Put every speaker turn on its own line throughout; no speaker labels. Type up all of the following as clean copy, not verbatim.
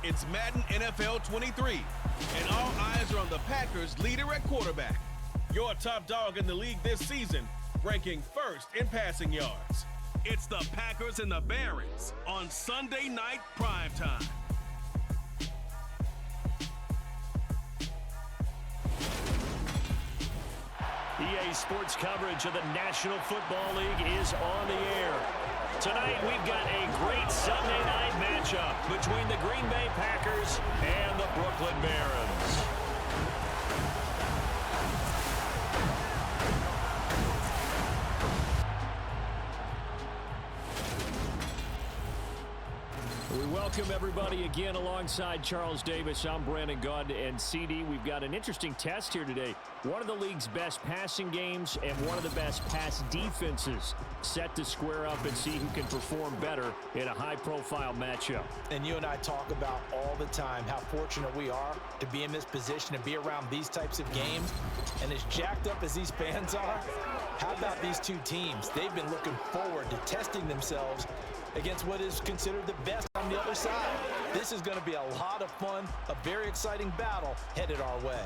It's Madden NFL 23, and all eyes are on the Packers' leader at quarterback. Your top dog in the league this season, ranking first in passing yards. It's the Packers and the Barons on Sunday Night Primetime.
EA Sports coverage of the National Football League is on the air. Tonight, we've got a great Sunday night matchup between the Green Bay Packers and the Brooklyn Barons. We welcome everybody again alongside Charles Davis. I'm Brandon Gunn, and CD, we've got an interesting test here today. One of the league's best passing games and one of the best pass defenses set to square up and see who can perform better in a high-profile matchup.
And you and I talk about all the time how fortunate we are to be in this position and be around these types of games. And as jacked up as these fans are, how about these two teams? They've been looking forward to testing themselves against what is considered the best on the other side. This is going to be a lot of fun, a very exciting battle headed our way.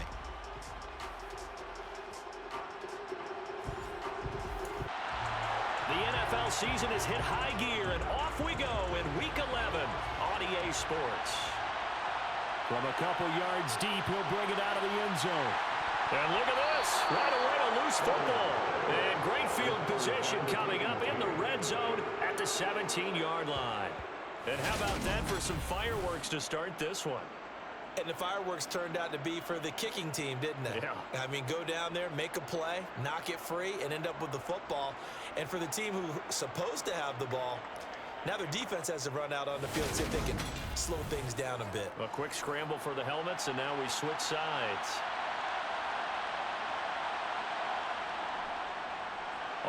The NFL season has hit high gear, and off we go in Week 11 on EA Sports. From a couple yards deep, he'll bring it out of the end zone. And look at this, right away a loose football. And great field position coming up in the red zone at the 17-yard line. And how about that for some fireworks to start this one?
And the fireworks turned out to be for the kicking team, didn't they?
Yeah.
I mean, go down there, make a play, knock it free, and end up with the football. And for the team who's supposed to have the ball, now their defense has to run out on the field and see if they can slow things down a bit.
A quick scramble for the helmets, and now we switch sides.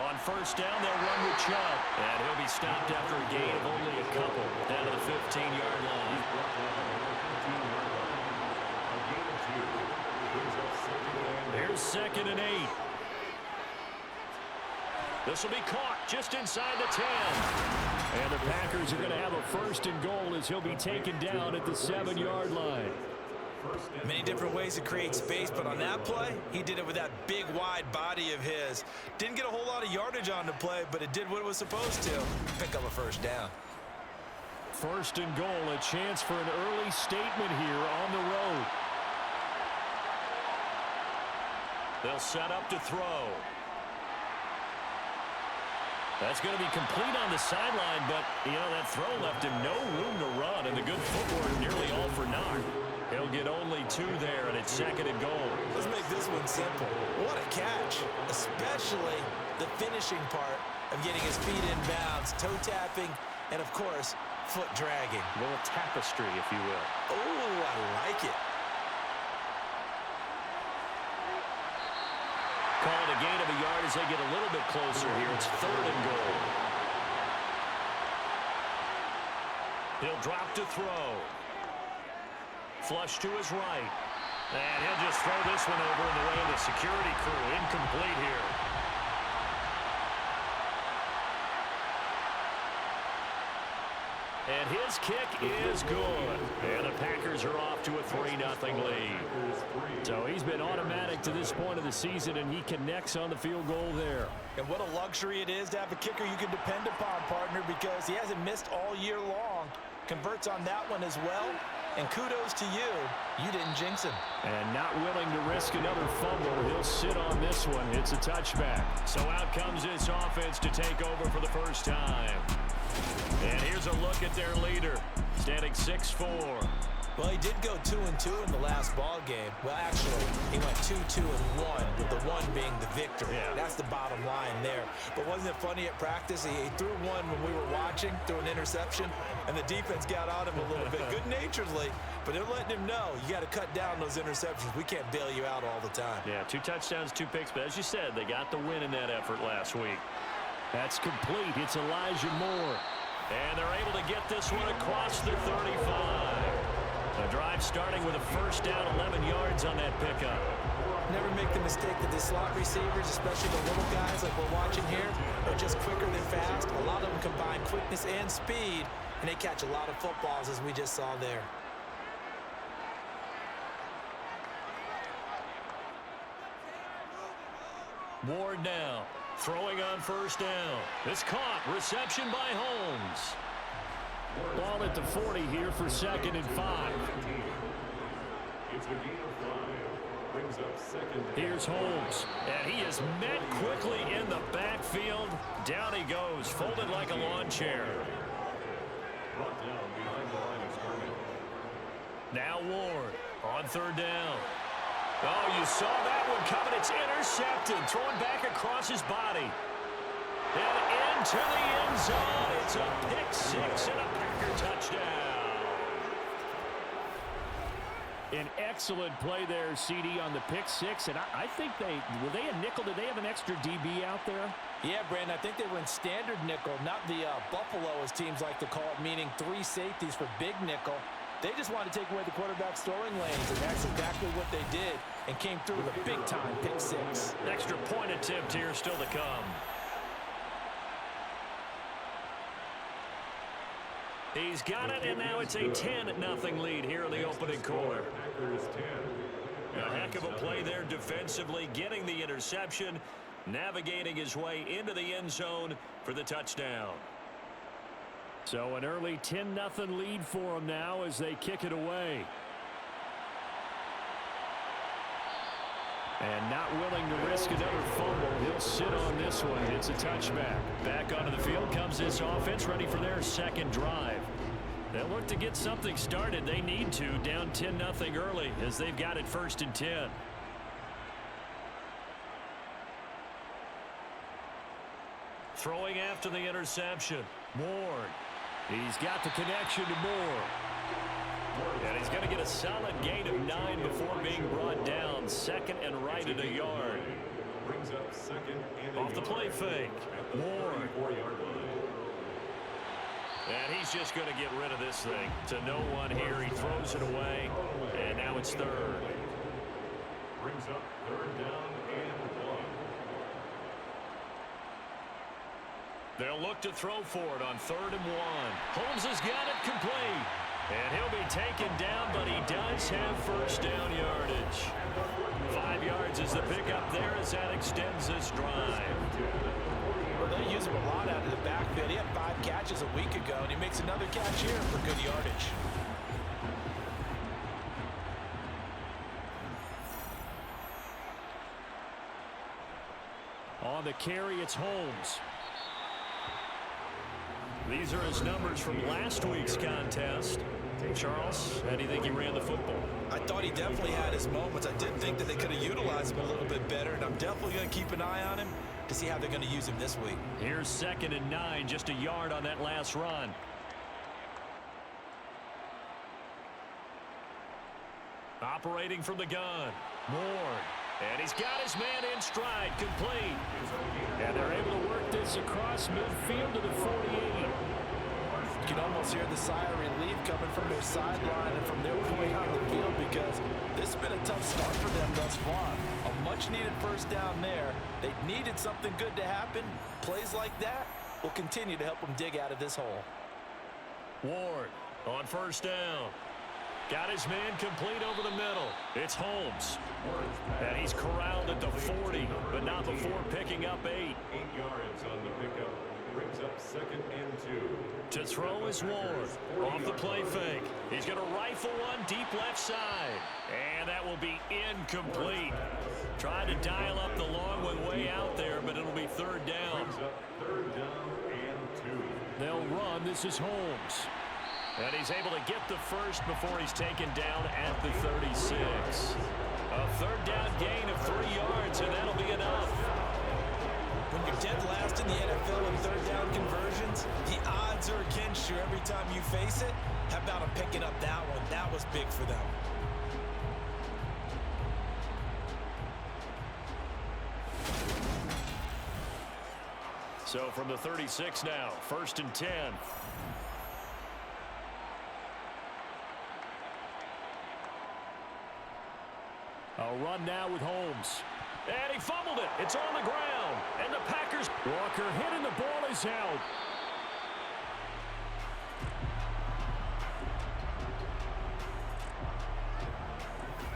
On first down, they'll run with Chubb. And he'll be stopped after a gain of only a couple down to the 15-yard line. Here's 2nd and 8. This will be caught just inside the 10. And the Packers are going to have a 1st and goal as he'll be taken down at the 7-yard line.
Many different ways to create space, but on that play, he did it with that big, wide body of his. Didn't get a whole lot of yardage on the play, but it did what it was supposed to. Pick up a 1st down.
1st and goal, a chance for an early statement here on the road. They'll set up to throw. That's going to be complete on the sideline, but, you know, that throw left him no room to run, and the good footwork nearly all for naught. He'll get only 2 there, and it's 2nd and goal.
Let's make this one simple. What a catch, especially the finishing part of getting his feet in bounds, toe tapping, and, of course, foot dragging.
A little tapestry, if you will.
Oh, I like it.
Call it a gain of a yard as they get a little bit closer here. It's 3rd and goal. He'll drop to throw. Flush to his right. And he'll just throw this one over in the way of the security crew. Incomplete here. And his kick is good. And the Packers are off to a 3-0 lead. So he's been automatic to this point of the season, and he connects on the field goal there.
And what a luxury it is to have a kicker you can depend upon, partner, because he hasn't missed all year long. Converts on that one as well. And kudos to you. You didn't jinx him.
And not willing to risk another fumble. He'll sit on this one. It's a touchback. So out comes this offense to take over for the first time. And here's a look at their leader, standing 6'4".
Well, he did go 2-2 in the last ball game. Well, actually, he went 2-2-1, with the 1 being the victory.
Yeah.
That's the bottom line there. But wasn't it funny at practice? He threw one when we were watching, threw an interception, and the defense got on him a little bit, good-naturedly. But they're letting him know, you got to cut down those interceptions. We can't bail you out all the time.
Yeah, 2 touchdowns, 2 picks. But as you said, they got the win in that effort last week. That's complete. It's Elijah Moore. And they're able to get this one across the 35. The drive starting with a 1st down, 11 yards on that pickup.
Never make the mistake that the slot receivers, especially the little guys like we're watching here, are just quicker than fast. A lot of them combine quickness and speed, and they catch a lot of footballs, as we just saw there.
Ward now, throwing on first down. It's caught. Reception by Holmes. Ball at the 40 here for 2nd and 5.
It's a gain of 5. Brings up 2nd.
Here's Holmes, and he is met quickly in the backfield. Down he goes, folded like a lawn chair.
Brought down behind the line of scrimmage.
Now Ward on 3rd down. Oh, you saw that one coming. It's intercepted, thrown back across his body. And into the end zone. It's a pick 6 and a Packer touchdown. An excellent play there, CD, on the pick 6. And I think were they a nickel? Did they have an extra DB out there?
Yeah, Brandon, I think they were in standard nickel, not the Buffalo, as teams like to call it, meaning 3 safeties for big nickel. They just wanted to take away the quarterback's throwing lanes, and that's exactly what they did, and came through with a big-time pick 6.
Extra point attempt here still to come. He's got it, and now it's a 10-0 lead here in the opening quarter. A heck of a play there defensively, getting the interception, navigating his way into the end zone for the touchdown. So an early 10-0 lead for them now as they kick it away. And not willing to risk another fumble. He'll sit on this one. It's a touchback. Back onto the field comes this offense, ready for their 2nd drive. They'll look to get something started. They need to, down 10-0 early as they've got it 1st and 10. Throwing after the interception. Ward. He's got the connection to Moore. And he's going to get a solid gain of 9 before being brought down. 2nd and right at a yard.
Brings up 2nd and
off the play fake. Ward. And he's just going to get rid of this thing to no one here. He throws it away. And now it's 3rd.
Brings up 3rd down and 1.
They'll look to throw for it on 3rd and 1. Holmes has got it complete. And he'll be taken down, but he does have 1st down yardage. 5 yards is the pickup there as that extends this drive.
Well, they use him a lot out of the backfield. He had 5 catches a week ago, and he makes another catch here for good yardage.
On the carry, it's Holmes. These are his numbers from last week's contest. Charles, how do you think he ran the football?
I thought he definitely had his moments. I did think that they could have utilized him a little bit better, and I'm definitely going to keep an eye on him to see how they're going to use him this week.
Here's 2nd and 9, just a yard on that last run. Operating from the gun, Ward. And he's got his man in stride, complete. And they're able to work this across midfield to the 48.
You can almost hear the sigh of relief coming from their sideline and from their point on the field, because this has been a tough start for them thus far. A much-needed 1st down there. They needed something good to happen. Plays like that will continue to help them dig out of this hole.
Ward on 1st down. Got his man complete over the middle. It's Holmes. And he's corralled at the 40, but not before picking up 8.
8 yards on the pickup. Brings up 2nd and 2.
To throw is Ward. Off the play fake. He's going to rifle one deep left side. And that will be incomplete. Tried to dial up the long one way out there, but it'll be 3rd down.
Brings up 3rd down and 2.
They'll run. This is Holmes. And he's able to get the 1st before he's taken down at the 36. A 3rd down gain of 3 yards, and that'll be enough.
When you're dead last in the NFL in 3rd down conversions, the odds are against you every time you face it. How about him picking up that one? That was big for them.
So from the 36 now, 1st and 10. A run now with Holmes. And he fumbled it. It's on the ground. And the Packers. Walker hit and the ball is out.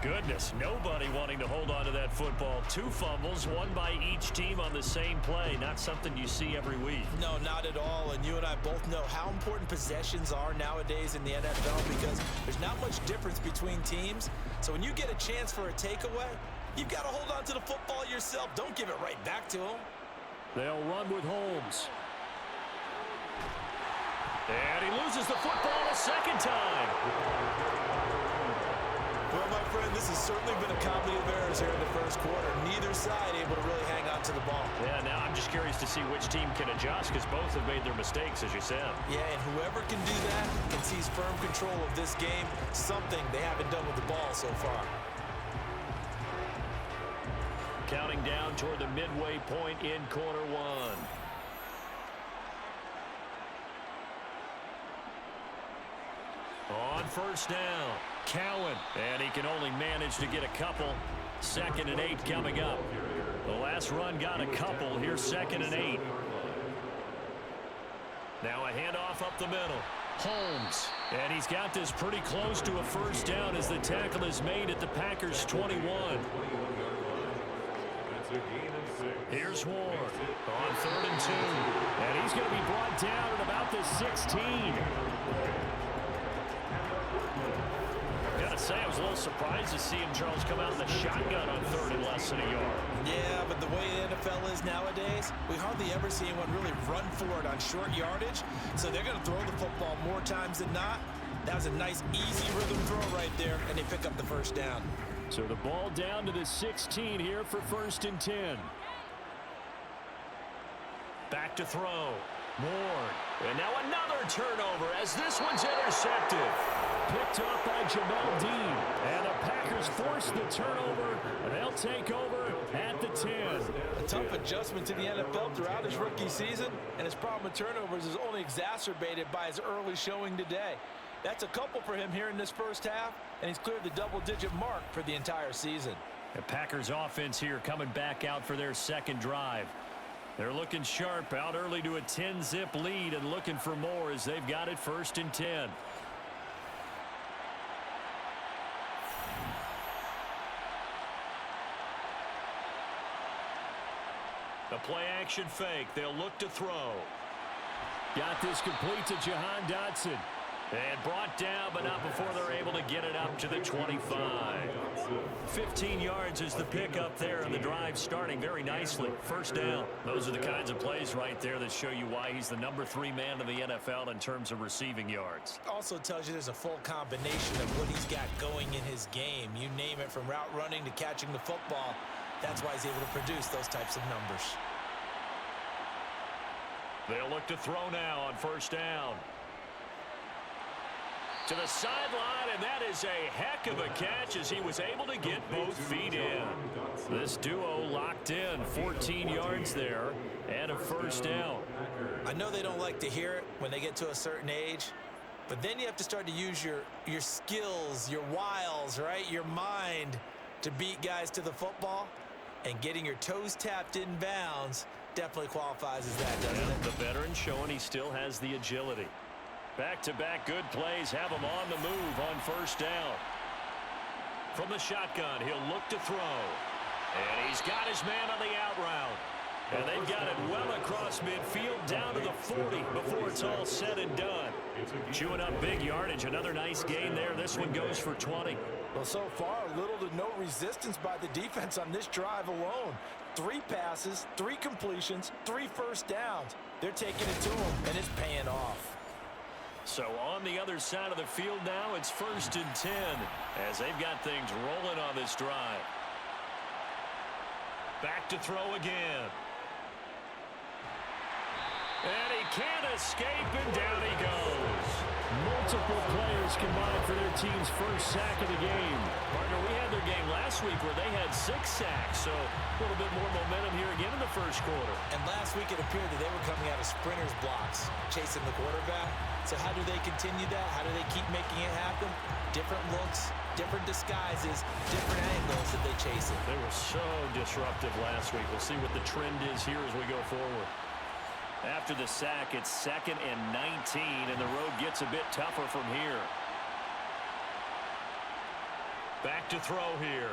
goodness, nobody wanting to hold on to that football. 2 fumbles, one by each team on the same play. Not something you see every week.
No, not at all. And you and I both know how important possessions are nowadays in the NFL because there's not much difference between teams. So when you get a chance for a takeaway, you've got to hold on to the football yourself. Don't give it right back to them.
They'll run with Holmes. And he loses the football a second time.
Well, my friend, this has certainly been a comedy of errors here in the first quarter. Neither side able to really hang on to the ball.
Yeah, now I'm just curious to see which team can adjust because both have made their mistakes, as you said.
Yeah, and whoever can do that can seize firm control of this game, something they haven't done with the ball so far.
Counting down toward the midway point in quarter 1. On first down, Cowan, and he can only manage to get a couple. 2nd and 8 coming up. The last run got a couple. Here's 2nd and 8. Now a handoff up the middle. Holmes, and he's got this pretty close to a first down as the tackle is made at the Packers' 21. Here's Ward on 3rd and 2, and he's going to be brought down at about the 16. Gotta say, I was a little surprised to see him, Charles, come out in the shotgun on 3rd and less than a yard.
Yeah, but the way the NFL is nowadays, we hardly ever see anyone really run for it on short yardage. So they're going to throw the football more times than not. That was a nice, easy rhythm throw right there, and they pick up the first down.
So the ball down to the 16 here for 1st and 10. Back to throw. Ward. And now another turnover as this one's intercepted. Picked up by Jamel Dean. And the Packers force the turnover. They'll take over at the 10.
A tough adjustment to the NFL throughout his rookie season, and his problem with turnovers is only exacerbated by his early showing today. That's a couple for him here in this first half, and he's cleared the double-digit mark for the entire season.
The Packers offense here coming back out for their 2nd drive. They're looking sharp, out early to a 10-zip lead and looking for more as they've got it 1st and 10. The play-action fake. They'll look to throw. Got this complete to Jahan Dotson. And brought down, but not before they're able to get it up to the 25. 15 yards is the pickup there, and the drive starting very nicely. First down. Those are the kinds of plays right there that show you why he's the number 3 man in the NFL in terms of receiving yards.
Also tells you there's a full combination of what he's got going in his game. You name it, from route running to catching the football. That's why he's able to produce those types of numbers.
They'll look to throw now on first down. To the sideline, and that is a heck of a catch as he was able to get both feet in. This duo locked in, 14 yards there, and a first down.
I know they don't like to hear it when they get to a certain age, but then you have to start to use your skills, your wiles, right? Your mind to beat guys to the football, and getting your toes tapped in bounds definitely qualifies as that, doesn't it?
The veteran showing he still has the agility. Back-to-back good plays have him on the move on first down. From the shotgun, he'll look to throw. And he's got his man on the out route. And they've got it well across midfield down to the 40 before it's all said and done. Chewing up big yardage. Another nice gain there. This one goes for 20.
Well, so far, little to no resistance by the defense on this drive alone. 3 passes, 3 completions, 3 first downs. They're taking it to him, and it's paying off.
So on the other side of the field now, it's 1st and 10 as they've got things rolling on this drive. Back to throw again. And he can't escape, and down he goes. Multiple players combined for their team's first sack of the game. Partner, we had their game last week where they had 6 sacks, so a little bit more momentum here again in the first quarter.
And last week it appeared that they were coming out of sprinters blocks, chasing the quarterback. So how do they continue that? How do they keep making it happen? Different looks, different disguises, different angles that they chase it.
They were so disruptive last week. We'll see what the trend is here as we go forward. After the sack, it's 2nd and 19, and the road gets a bit tougher from here. Back to throw here.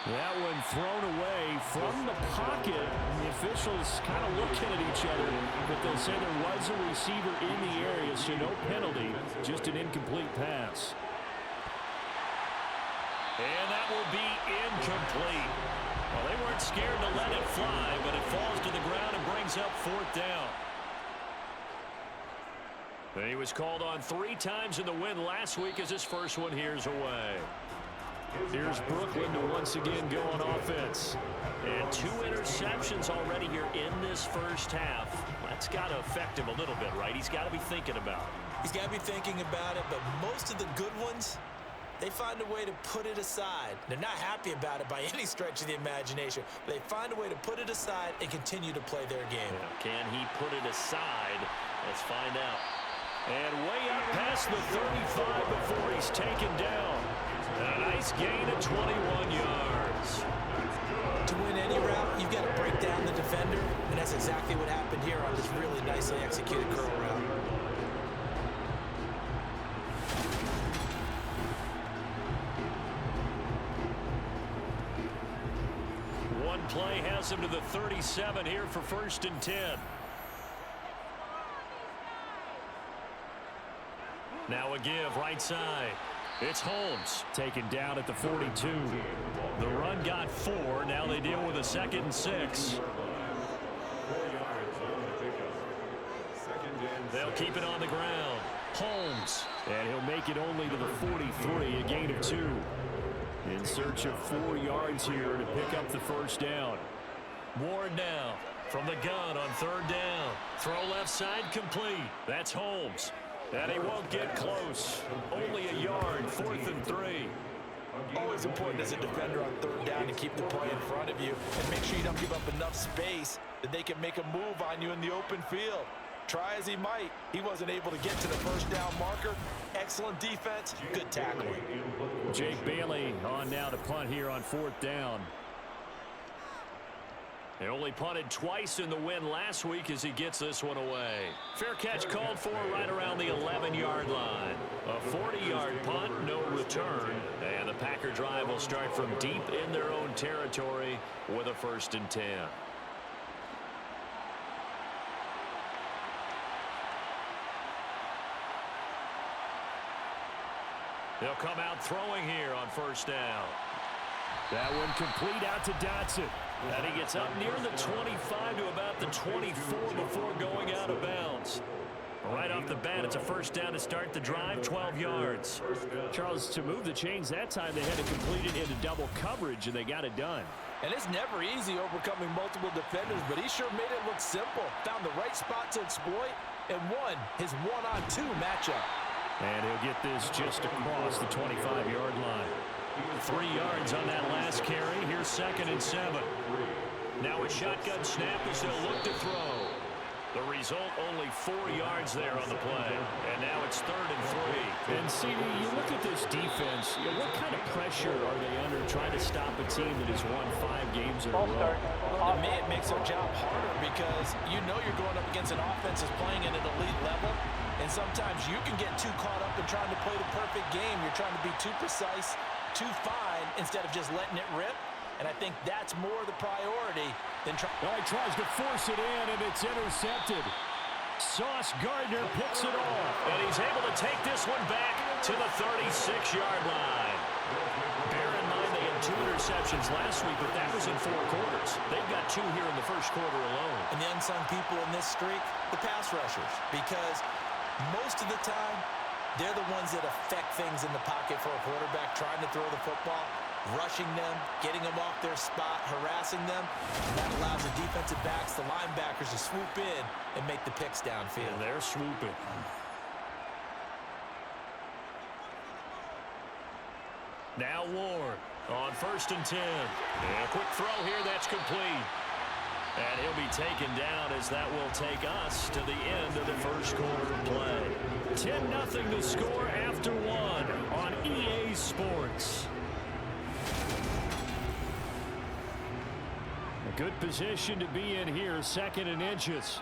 That one thrown away from the pocket. The officials kind of looking at each other, but they'll say there was a receiver in the area, so no penalty, just an incomplete pass. And that will be incomplete. Well, they weren't scared to let it fly, but it falls to the ground and brings up 4th down. And he was called on 3 times in the win last week as his first one here's away. Here's Brooklyn to once again go on offense. And 2 interceptions already here in this first half. That's got to affect him a little bit, right? He's got to be thinking about it.
He's got to be thinking about it, but most of the good ones, they find a way to put it aside. They're not happy about it by any stretch of the imagination. But they find a way to put it aside and continue to play their game.
Yeah, can he put it aside? Let's find out. And way up past the 35 before he's taken down. And a nice gain of 21 yards.
To win any route, you've got to break down the defender, and that's exactly what happened here on this really nicely executed curl route.
One play has him to the 37 here for 1st and 10. Now a give right side. It's Holmes taken down at the 42. The run got 4. Now they deal with a 2nd and 6. They'll keep it on the ground. Holmes. And he'll make it only to the 43, a gain of 2. In search of 4 yards here to pick up the 1st down. Ward now from the gun on 3rd down. Throw left side complete. That's Holmes. And he won't get close. Only a yard, 4th and 3.
Always important as a defender on 3rd down to keep the play in front of you and make sure you don't give up enough space that they can make a move on you in the open field. Try as he might, he wasn't able to get to the 1st down marker. Excellent defense, good tackling.
Jake Bailey on now to punt here on 4th down. He only punted twice in the win last week as he gets this one away. Fair catch called for right around the 11-yard line. A 40-yard punt, no return. And the Packer drive will start from deep in their own territory with a 1st and 10. They'll come out throwing here on 1st down. That one complete out to Dotson. And he gets up near the 25 to about the 24 before going out of bounds. Right off the bat, it's a 1st down to start the drive, 12 yards. Charles, to move the chains that time, they had to complete it into double coverage, and they got it done.
And it's never easy overcoming multiple defenders, but he sure made it look simple. Found the right spot to exploit and won his 1-on-2 matchup.
And he'll get this just across the 25-yard line. 3 yards on that last carry. Here's 2nd and 7. Now a shotgun snap as they'll look to throw. The result, only 4 yards there on the play. And now it's 3rd and 3. And CD, you look at this defense, what kind of pressure are they under trying to stop a team that has won 5 games in a row?
Well, to me, it makes their job harder because you know you're going up against an offense that's playing at an elite level. And sometimes you can get too caught up in trying to play the perfect game. You're trying to be too precise, too fine, instead of just letting it rip. And I think that's more the priority than trying.
Well, he tries to force it in, and it's intercepted. Sauce Gardner picks it off. And he's able to take this one back to the 36-yard line. Bear in mind they had 2 interceptions last week, but that was in 4 quarters. They've got 2 here in the first quarter alone.
And the unsung people in this streak, the pass rushers, because most of the time, they're the ones that affect things in the pocket for a quarterback, trying to throw the football, rushing them, getting them off their spot, harassing them. That allows the defensive backs, the linebackers to swoop in and make the picks downfield.
And they're swooping. Now Ward on 1st and 10. And a quick throw here that's complete. And he'll be taken down as that will take us to the end of the first quarter of play. 10-0 to score after 1 on EA Sports. A good position to be in here, 2nd and inches.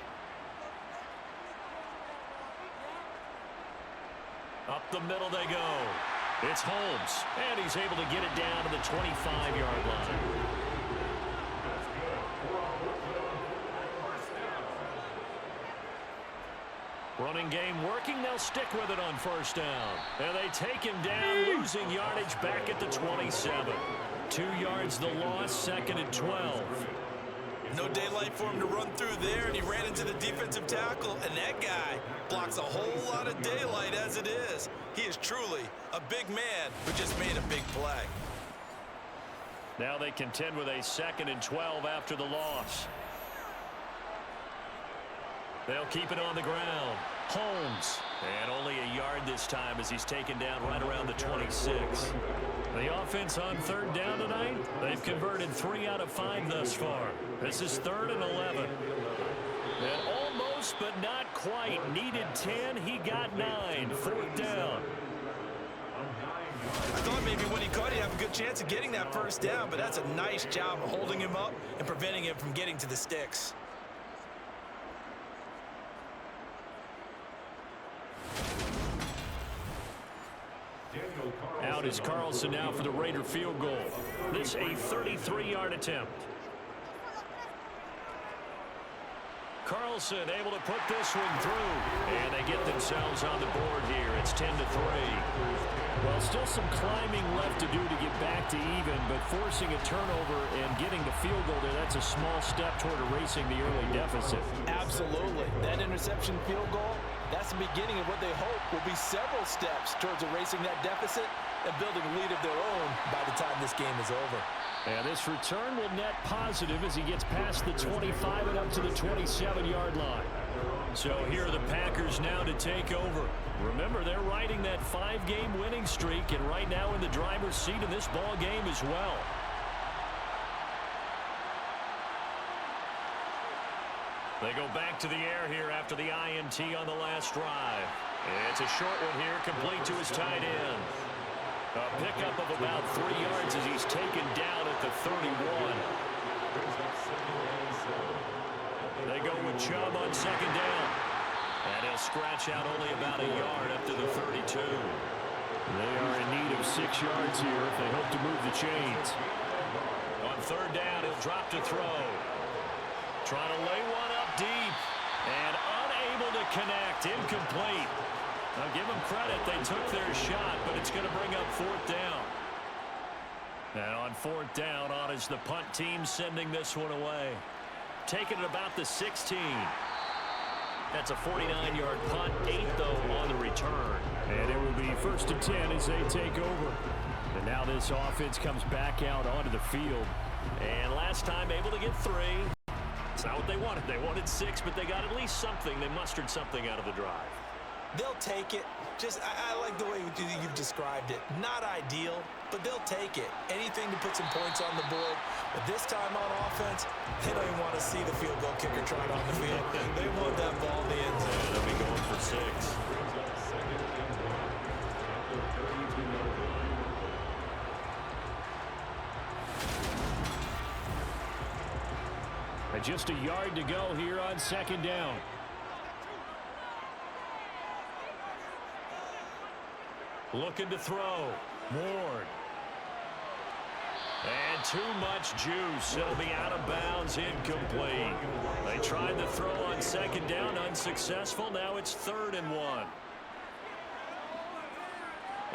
Up the middle they go. It's Holmes, and he's able to get it down to the 25-yard line. Running game working. They'll stick with it on first down. And they take him down, losing yardage back at the 27. 2 yards the loss, 2nd and 12.
No daylight for him to run through there, and he ran into the defensive tackle, and that guy blocks a whole lot of daylight as it is. He is truly a big man who just made a big play.
Now they contend with a 2nd and 12 after the loss. They'll keep it on the ground. Holmes. And only a yard this time as he's taken down right around the 26. The offense on 3rd down tonight, they've converted 3 out of 5 thus far. This is 3rd and 11. And almost, but not quite. Needed 10. He got 9. 4th down.
I thought maybe when he caught, he'd have a good chance of getting that first down, but that's a nice job of holding him up and preventing him from getting to the sticks.
Out is Carlson now for the Raider field goal. This a 33-yard attempt. Carlson able to put this one through. And they get themselves on the board here. It's 10-3. Well, still some climbing left to do to get back to even, but forcing a turnover and getting the field goal there, that's a small step toward erasing the early deficit.
Absolutely. That interception field goal, that's the beginning of what they hope will be several steps towards erasing that deficit and building a lead of their own by the time this game is over.
And this return will net positive as he gets past the 25 and up to the 27-yard line. So here are the Packers now to take over. Remember, they're riding that 5-game winning streak, and right now in the driver's seat in this ball game as well. They go back to the air here after the INT on the last drive. It's a short one here, complete to his tight end. A pickup of about 3 yards as he's taken down at the 31. They go with Chubb on 2nd down. And he'll scratch out only about a yard up to the 32. They are in need of 6 yards here if they hope to move the chains. On 3rd down, he'll drop to throw. Trying to lay one up deep. And unable to connect. Incomplete. Now give them credit. They took their shot, but it's going to bring up 4th down. And on 4th down, on is the punt team sending this one away. Taking it about the 16. That's a 49-yard punt, 8 though on the return. And it will be 1st and 10 as they take over. And now this offense comes back out onto the field. And last time able to get 3. It's not what they wanted. They wanted 6, but they got at least something. They mustered something out of the drive.
They'll take it. I like the way you've described it. Not ideal, but they'll take it. Anything to put some points on the board. But this time on offense, they don't even want to see the field goal kicker trying on the field. They want that ball in the end zone.
They'll be going for 6. And just a yard to go here on 2nd down. Looking to throw. Ward. And too much juice. It'll be out of bounds, incomplete. They tried the throw on 2nd down, unsuccessful. Now it's 3rd and 1.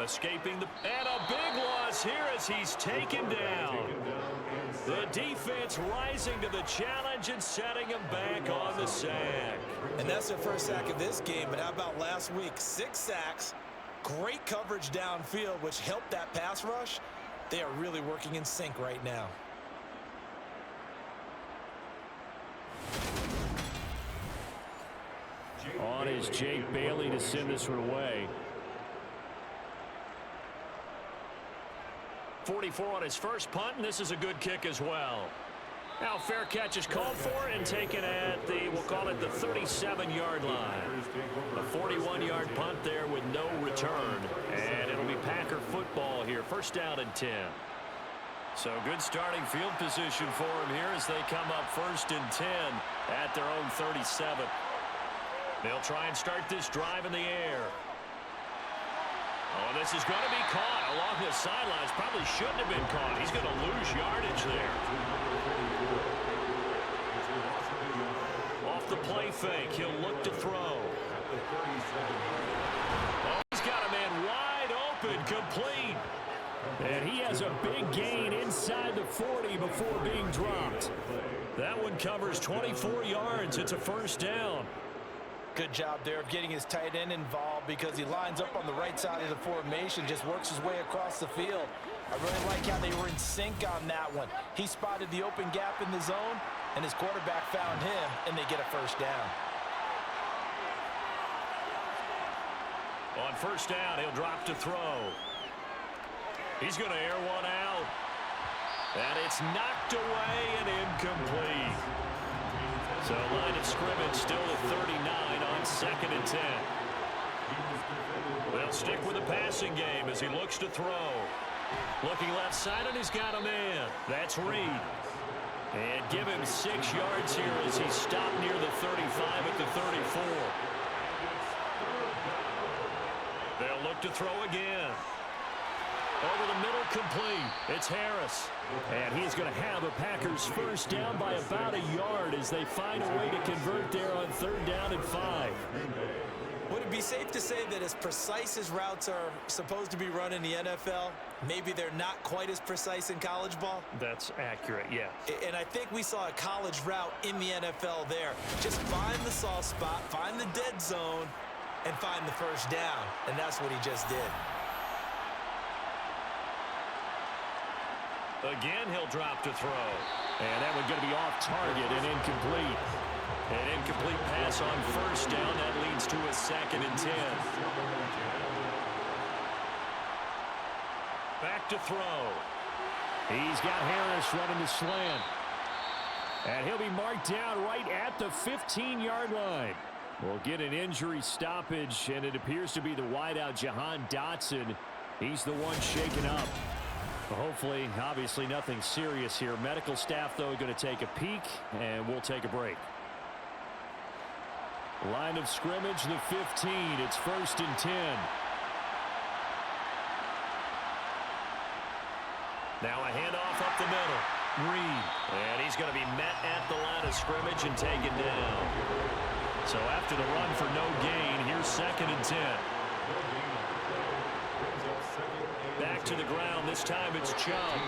Escaping the... And a big loss here as he's taken down. The defense rising to the challenge and setting him back on the sack.
And that's their first sack of this game, but how about last week? 6 sacks. Great coverage downfield, which helped that pass rush. They are really working in sync right now.
On is Jake Bailey to send this one away. 44 on his first punt, and this is a good kick as well. Now fair catch is called for and taken at the, we'll call it the 37-yard line. A 41-yard punt there with no return. And it'll be Packer football here. 1st down and 10. So good starting field position for them here as they come up 1st and 10 at their own 37. They'll try and start this drive in the air. Oh, this is going to be caught along the sidelines. Probably shouldn't have been caught. He's going to lose yardage there. Off the play fake, he'll look to throw. Oh, he's got a man wide open, complete. And he has a big gain inside the 40 before being dropped. That one covers 24 yards. It's a first down.
Good job there of getting his tight end involved because he lines up on the right side of the formation, just works his way across the field. I really like how they were in sync on that one. He spotted the open gap in the zone, and his quarterback found him, and they get a first down.
On first down, he'll drop to throw. He's going to air one out. And it's knocked away and incomplete. So line of scrimmage still at 39 on 2nd and 10. They'll stick with the passing game as he looks to throw. Looking left side, and he's got a man. That's Reed. And give him 6 yards here as he stopped near the 35 at the 34. They'll look to throw again. Over the middle, complete. It's Harris. And he's going to have a Packers first down by about a yard as they find a way to convert there on 3rd down and 5.
Would it be safe to say that as precise as routes are supposed to be run in the NFL, maybe they're not quite as precise in college ball?
That's accurate, yeah.
And I think we saw a college route in the NFL there. Just find the soft spot, find the dead zone, and find the first down. And that's what he just did.
Again, he'll drop to throw. And that one's going to be off target and incomplete. An incomplete pass on first down. That leads to a 2nd and 10. Back to throw. He's got Harris running the slant. And he'll be marked down right at the 15-yard line. We'll get an injury stoppage, and it appears to be the wideout, Jahan Dotson. He's the one shaken up. Hopefully, obviously, nothing serious here. Medical staff, though, going to take a peek, and we'll take a break. Line of scrimmage, the 15. It's 1st and 10. Now a handoff up the middle. Reed. And he's going to be met at the line of scrimmage and taken down. So after the run for no gain, here's 2nd and 10. Back to the ground. This time it's Chubb.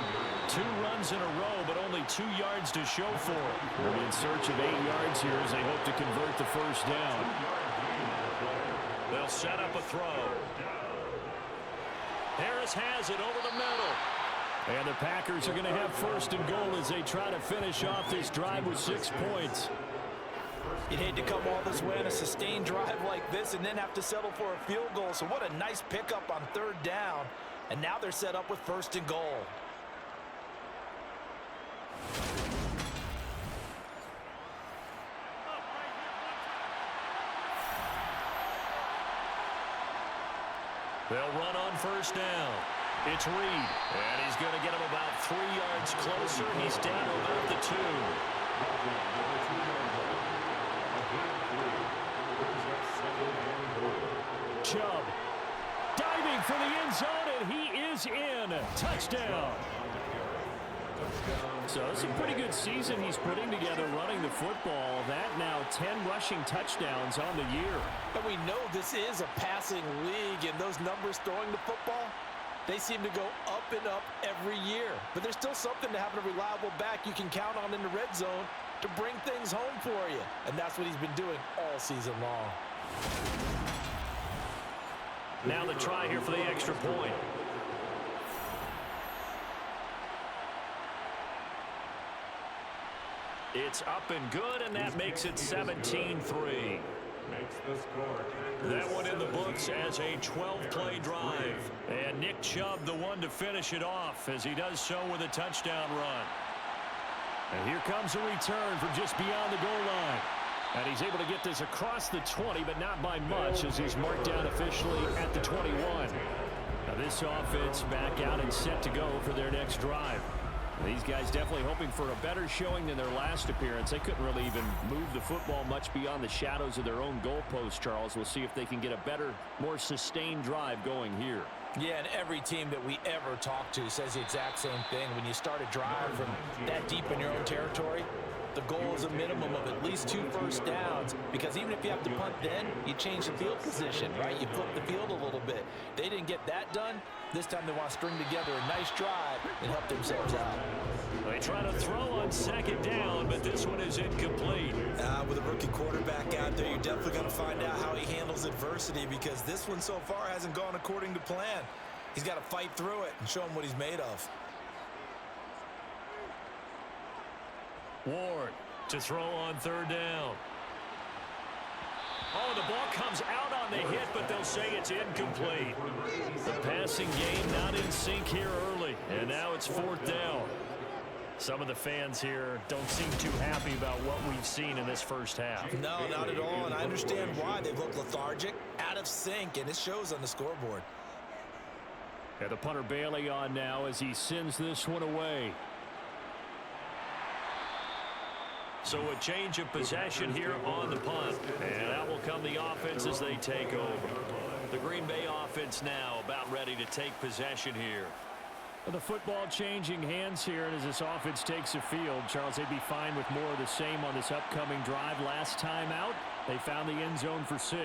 2 runs in a row, but only 2 yards to show for it. They'll be in search of 8 yards here as they hope to convert the first down. They'll set up a throw. Harris has it over the middle. And the Packers are going to have 1st and goal as they try to finish off this drive with 6 points.
You'd hate to come all this way on a sustained drive like this and then have to settle for a field goal. So what a nice pickup on 3rd down. And now they're set up with 1st and goal.
They'll run on 1st down. It's Reed. And he's going to get him about 3 yards closer. He's down to about the 2. Chubb diving for the end zone, and he is in. Touchdown. So it's a pretty good season he's putting together running the football. That now 10 rushing touchdowns on the year.
And we know this is a passing league, and those numbers throwing the football, they seem to go up and up every year. But there's still something to having a reliable back you can count on in the red zone to bring things home for you. And that's what he's been doing all season long.
Now the try here for the extra point. It's up and good, and that makes it 17-3. That one in the books as a 12-play drive. And Nick Chubb, the one to finish it off, as he does so with a touchdown run. And here comes a return from just beyond the goal line. And he's able to get this across the 20, but not by much, as he's marked down officially at the 21. Now this offense back out and set to go for their next drive. These guys definitely hoping for a better showing than their last appearance. They couldn't really even move the football much beyond the shadows of their own goalpost, Charles. We'll see if they can get a better, more sustained drive going here.
Yeah, and every team that we ever talk to says the exact same thing. When you start a drive from that deep in your own territory, the goal is a minimum of at least 2 first downs, because even if you have to punt then, you change the field position, right? You flip the field a little bit. They didn't get that done. This time they want to string together a nice drive and help themselves out.
They try to throw on second down, but this one is incomplete.
With a rookie quarterback out there, you're definitely going to find out how he handles adversity, because this one so far hasn't gone according to plan. He's got to fight through it and show him what he's made of.
Ward to throw on third down. Oh, the ball comes out on the hit, but they'll say it's incomplete. The passing game not in sync here early, and now it's fourth down. Some of the fans here don't seem too happy about what we've seen in this first half.
No, not at all, and I understand why. They've looked lethargic, out of sync, and it shows on the scoreboard.
And the punter Bailey on now as he sends this one away. So a change of possession here on the punt. And out will come the offense as they take over. The Green Bay offense now about ready to take possession here. Well, the football changing hands here, and as this offense takes the field, Charles, they'd be fine with more of the same on this upcoming drive. Last time out, they found the end zone for 6.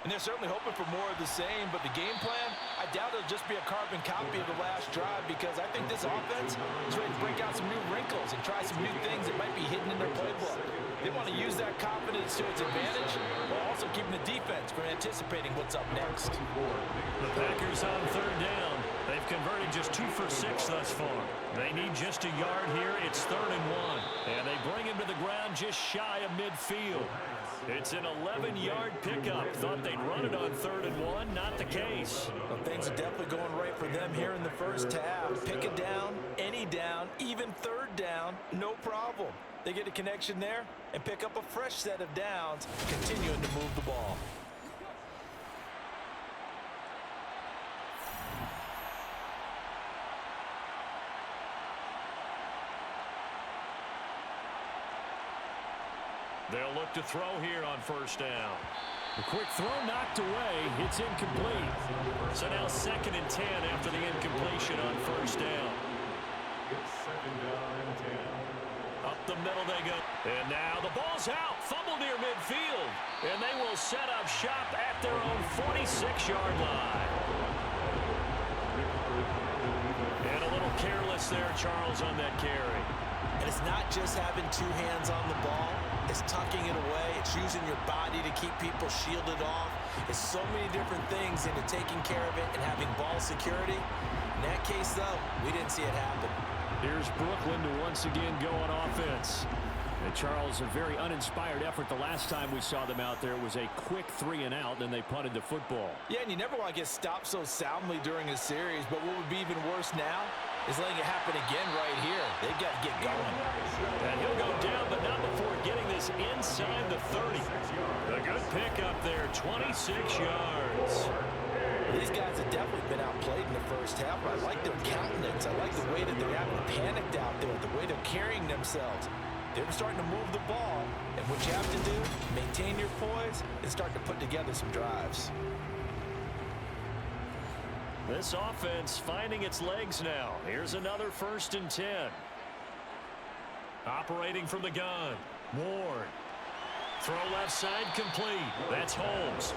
And they're certainly hoping for more of the same, but the game plan, I doubt it'll just be a carbon copy of the last drive, because I think this offense is ready to break out some new wrinkles and try some new things that might be hidden in their playbook. They want to use that confidence to its advantage, while also keeping the defense from anticipating what's up next.
The Packers on third down. They've converted just 2 for 6 thus far. They need just a yard here. It's 3rd and 1. And they bring him to the ground just shy of midfield. It's an 11-yard pickup. Thought they'd run it on 3rd and 1. Not the case.
Well, things are definitely going right for them here in the first half. Pick a down, any down, even 3rd down, no problem. They get a connection there and pick up a fresh set of downs, continuing to move the ball.
They'll look to throw here on first down. The quick throw knocked away. It's incomplete. So now 2nd and 10 after the incompletion on first down.
It's 2nd down and 10.
Up the middle they go. And now the ball's out. Fumble near midfield. And they will set up shop at their own 46-yard line. And a little careless there, Charles, on that carry.
And it's not just having 2 hands on the ball. It's tucking it away. It's using your body to keep people shielded off. It's so many different things into taking care of it and having ball security. In that case, though, we didn't see it happen.
Here's Brooklyn to once again go on offense. And Charles, a very uninspired effort the last time we saw them out there. It was a quick 3 and out, then they punted the football.
Yeah, and you never want to get stopped so soundly during a series, but what would be even worse now is letting it happen again right here. They've got to get going.
And he'll go down, but not before getting this inside the 30. A good pickup there, 26 yards.
These guys have definitely been outplayed in the first half. I like their countenance. I like the way that they're having panicked out there, the way they're carrying themselves. They're starting to move the ball, and what you have to do, maintain your poise and start to put together some drives.
This offense finding its legs now. Here's another 1st and 10. Operating from the gun. Ward. Throw left side complete. That's Holmes.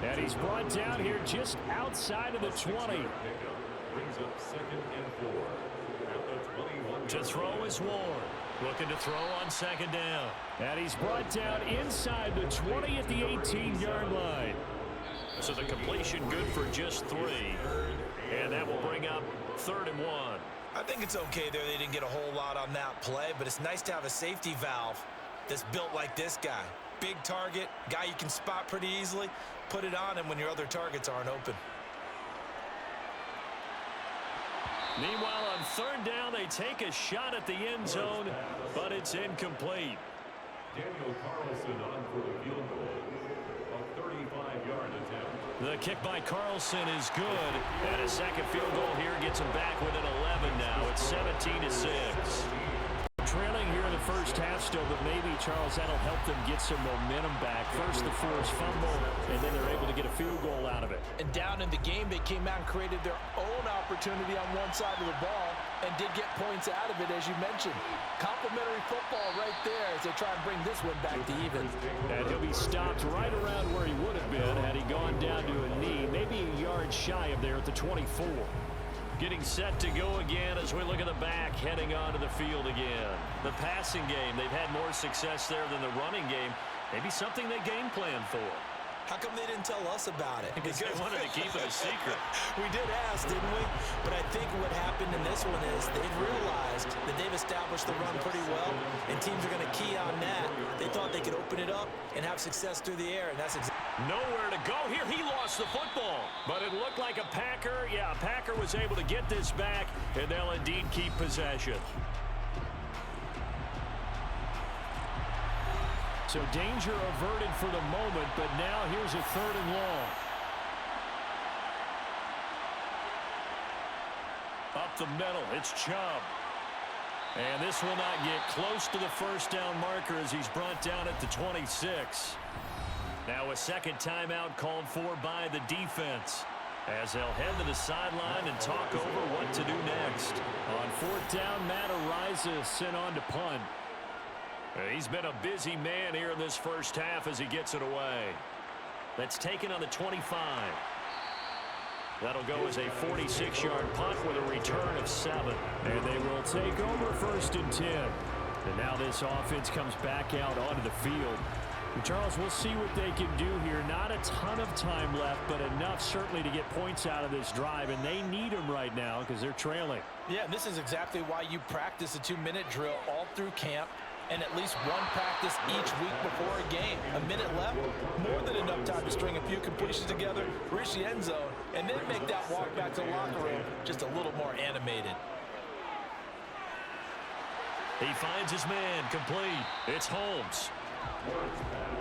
And he's brought down here just outside of the 20.
Brings up 2nd and 4. At the 21.
To throw is Ward. Looking to throw on 2nd down. And he's brought down inside the 20 at the 18-yard line. So the completion good for just 3. And that will bring up 3rd and 1.
I think it's okay there. They didn't get a whole lot on that play, but it's nice to have a safety valve that's built like this guy. Big target, guy you can spot pretty easily. Put it on him when your other targets aren't open.
Meanwhile, on 3rd down, they take a shot at the end zone, but it's incomplete.
Daniel Carlson on for the field goal. A 35-yard attempt.
The kick by Carlson is good. And a second field goal here gets him back within 11 now. It's 17-6. Trailing here in the first half still, but maybe, Charles, that'll help them get some momentum back. First the forced fumble, and then they're able to get a field goal out of it.
And down in the game, they came out and created their own opportunity on one side of the ball and did get points out of it, as you mentioned. Complimentary football right there as they try and bring this one back to even.
And he'll be stopped right around where he would have been had he gone down to a knee, maybe a yard shy of there at the 24. Getting set to go again as we look at the back, heading onto the field again. The passing game, they've had more success there than the running game. Maybe something they game plan for.
How come they didn't tell us about it?
Because they wanted to keep it a secret.
We did ask, didn't we? But I think what happened in this one is they've realized that they've established the run pretty well, and teams are going to key on that. They thought they could open it up and have success through the air, and that's exactly.
Nowhere to go here. He lost the football. But it looked like a Packer. Yeah, a Packer was able to get this back, and they'll indeed keep possession. So danger averted for the moment, but now here's a 3rd and long. Up the middle, it's Chubb. And this will not get close to the first down marker as he's brought down at the 26. Now a second timeout called for by the defense, as they'll head to the sideline and talk over what to do next. On 4th down, Matt Araiza sent on to punt. He's been a busy man here in this first half as he gets it away. That's taken on the 25. That'll go as a 46-yard punt with a return of 7. And they will take over 1st and 10. And now this offense comes back out onto the field. And Charles, we'll see what they can do here. Not a ton of time left, but enough certainly to get points out of this drive. And they need them right now because they're trailing.
Yeah, this is exactly why you practice a 2-minute drill all through camp, and at least one practice each week before a game. A minute left, more than enough time to string a few completions together, reach the end zone, and then make that walk back to the locker room just a little more animated.
He finds his man, complete. It's Holmes.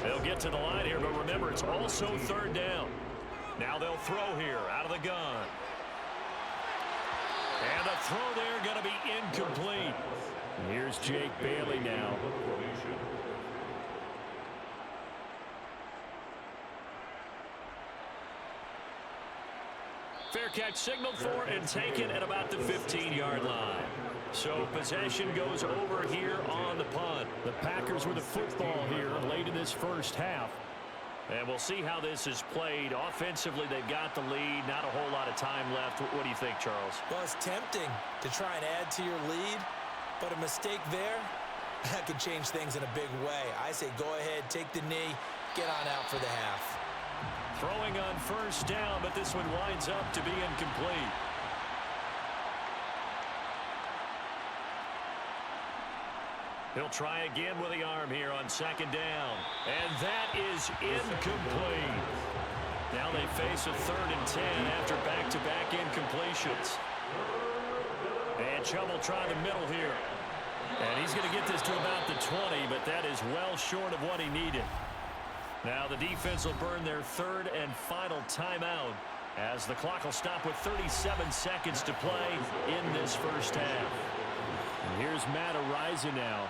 They'll get to the line here, but remember, it's also 3rd down. Now they'll throw here out of the gun. And the throw there going to be incomplete. Here's Jake Bailey now. Fair catch signaled for and taken at about the 15-yard line. So possession goes over here on the punt. The Packers with the football here late in this first half. And we'll see how this is played. Offensively, they've got the lead. Not a whole lot of time left. What do you think, Charles?
Well, it's tempting to try and add to your lead, but a mistake there, that could change things in a big way. I say go ahead, take the knee, get on out for the half.
Throwing on 1st down, but this one winds up to be incomplete. He'll try again with the arm here on 2nd down. And that is incomplete. Now they face a 3rd and 10 after back-to-back incompletions. And Chubb will try the middle here. And he's going to get this to about the 20, but that is well short of what he needed. Now the defense will burn their 3rd and final timeout as the clock will stop with 37 seconds to play in this first half. And here's Matt Araiza now.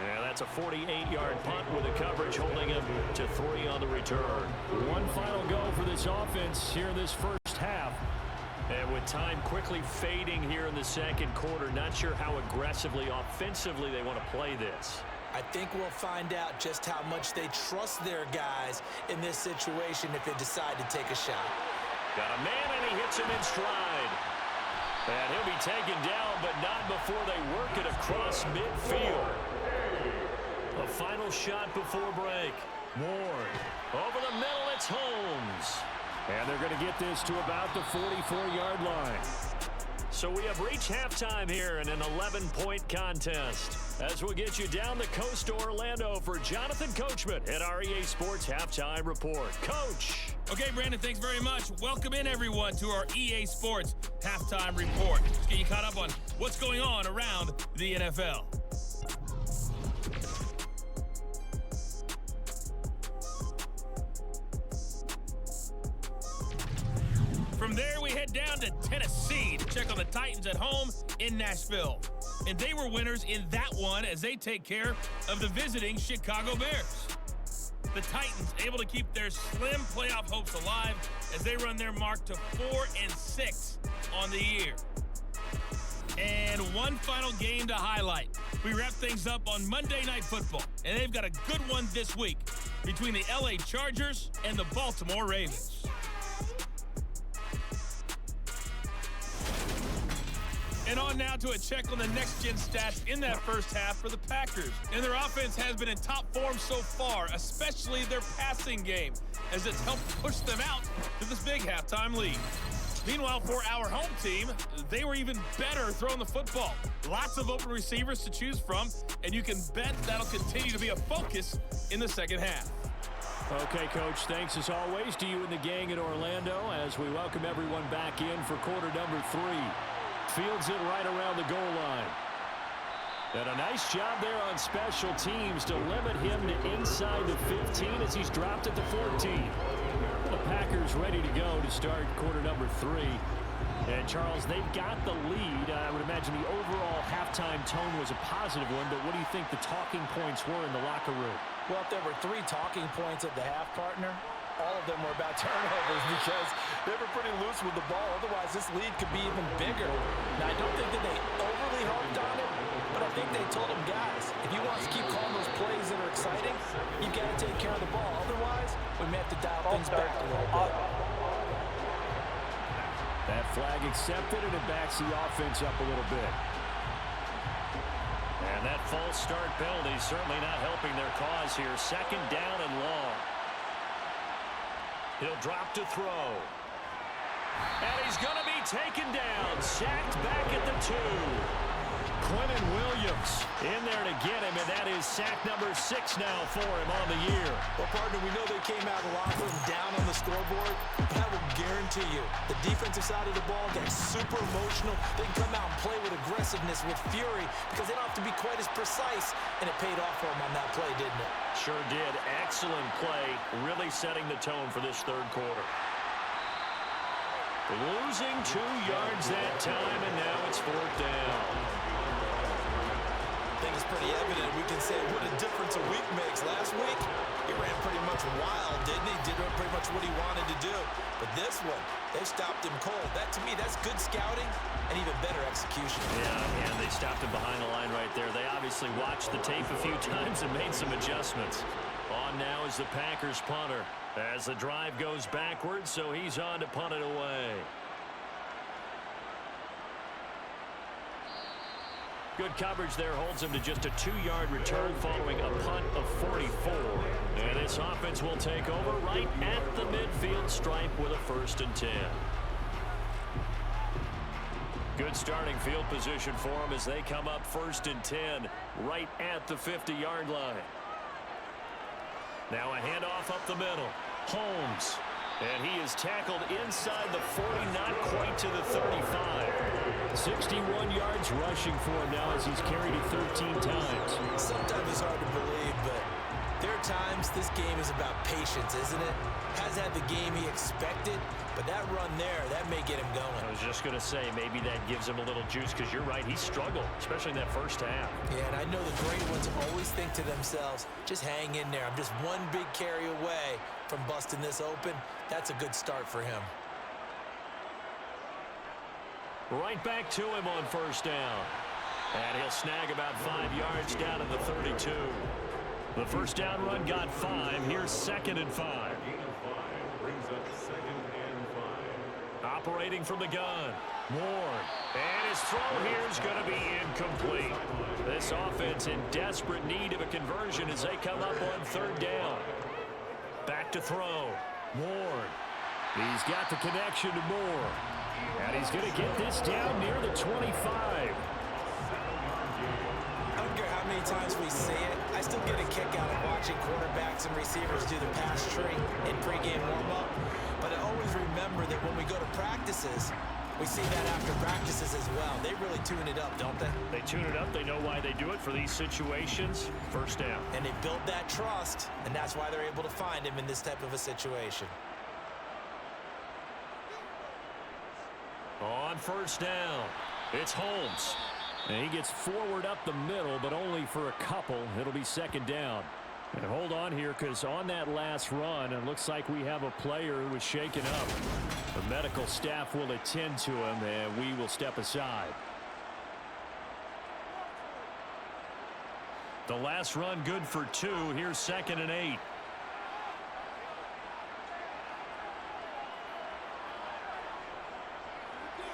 Yeah, that's a 48-yard punt with the coverage holding him to 3 on the return. One final go for this offense here in this first half. And with time quickly fading here in the second quarter, not sure how aggressively, offensively they want to play this.
I think we'll find out just how much they trust their guys in this situation if they decide to take a shot.
Got a man, and he hits him in stride. And he'll be taken down, but not before they work it across midfield. A final shot before break. Ward. Over the middle, it's Holmes. And they're going to get this to about the 44-yard line. So we have reached halftime here in an 11-point contest. As we'll get you down the coast to Orlando for Jonathan Coachman at our EA Sports Halftime Report. Coach.
Okay, Brandon, thanks very much. Welcome in, everyone, to our EA Sports Halftime Report. Let's get you caught up on what's going on around the NFL. From there, we head down to Tennessee to check on the Titans at home in Nashville. And they were winners in that one as they take care of the visiting Chicago Bears. The Titans able to keep their slim playoff hopes alive as they run their mark to 4-6 on the year. And one final game to highlight. We wrap things up on Monday Night Football, and they've got a good one this week between the LA Chargers and the Baltimore Ravens. And on now to a check on the next-gen stats in that first half for the Packers. And their offense has been in top form so far, especially their passing game, as it's helped push them out to this big halftime lead. Meanwhile, for our home team, they were even better throwing the football. Lots of open receivers to choose from, and you can bet that'll continue to be a focus in the second half.
Okay, Coach, thanks as always to you and the gang in Orlando as we welcome everyone back in for quarter number 3. Fields it right around the goal line. And a nice job there on special teams to limit him to inside the 15 as he's dropped at the 14. The Packers ready to go to start quarter number 3. And, Charles, they've got the lead. I would imagine the overall halftime tone was a positive one, but what do you think the talking points were in the locker room?
Well, if there were 3 talking points at the half, partner, all of them were about turnovers because they were pretty loose with the ball. Otherwise, this lead could be even bigger. Now, I don't think that they overly harped on it, but I think they told them, guys, if you want us to keep calling those plays that are exciting, you've got to take care of the ball. Otherwise, we may have to dial things back a little bit.
That flag accepted, and it backs the offense up a little bit. And that false start penalty certainly not helping their cause here. Second down and long. He'll drop to throw. And he's going to be taken down. Sacked back at the 2. Quentin Williams in there to get him, and that is sack number 6 now for him on the year.
Well, partner, we know they came out of the locker room down on the scoreboard, but I will guarantee you the defensive side of the ball gets super emotional. They can come out and play with aggressiveness, with fury, because they don't have to be quite as precise, and it paid off for them on that play, didn't it?
Sure did. Excellent play, really setting the tone for this third quarter. Losing 2 yards that time, and now it's 4th down.
I think it's pretty evident. We can say what a difference a week makes. Last week, he ran pretty much wild, didn't he? Did pretty much what he wanted to do. But this one, they stopped him cold. That, to me, that's good scouting and even better execution.
Yeah, and they stopped him behind the line right there. They obviously watched the tape a few times and made some adjustments. On now is the Packers punter as the drive goes backwards, so he's on to punt it away. Good coverage there holds him to just a 2-yard return following a punt of 44. And this offense will take over right at the midfield stripe with a 1st and 10. Good starting field position for them as they come up 1st and 10 right at the 50-yard line. Now a handoff up the middle. Holmes. And he is tackled inside the 40, not quite to the 35. 61 yards rushing for him now as he's carried it 13 times.
Sometimes it's hard to believe, but there are times this game is about patience, isn't it? Hasn't had the game he expected, but that run there, that may get him going.
I was just going to say, maybe that gives him a little juice because you're right, he struggled, especially in that first half.
Yeah, and I know the great ones always think to themselves, just hang in there. I'm just one big carry away from busting this open. That's a good start for him.
Right back to him on 1st down. And he'll snag about 5 yards down at the 32. The 1st down run got 5. Here's 2nd and 5.
Brings up 2nd and 5.
Operating from the gun. Ward. And his throw here is going to be incomplete. This offense in desperate need of a conversion as they come up on 3rd down. Back to throw. Ward. He's got the connection to Moore. And he's going to get this down near the 25.
I don't care how many many times we see it, I still get a kick out of watching quarterbacks and receivers do the pass tree in pregame warm-up. But I always remember that when we go to practices, we see that after practices as well. They really tune it up, don't they?
They tune it up. They know why they do it for these situations. First down.
And they build that trust, and that's why they're able to find him in this type of a situation.
On first down, it's Holmes. And he gets forward up the middle, but only for a couple. It'll be second down. And hold on here, because on that last run, it looks like we have a player who was shaken up. The medical staff will attend to him, and we will step aside. The last run good for 2. Here's 2nd and 8.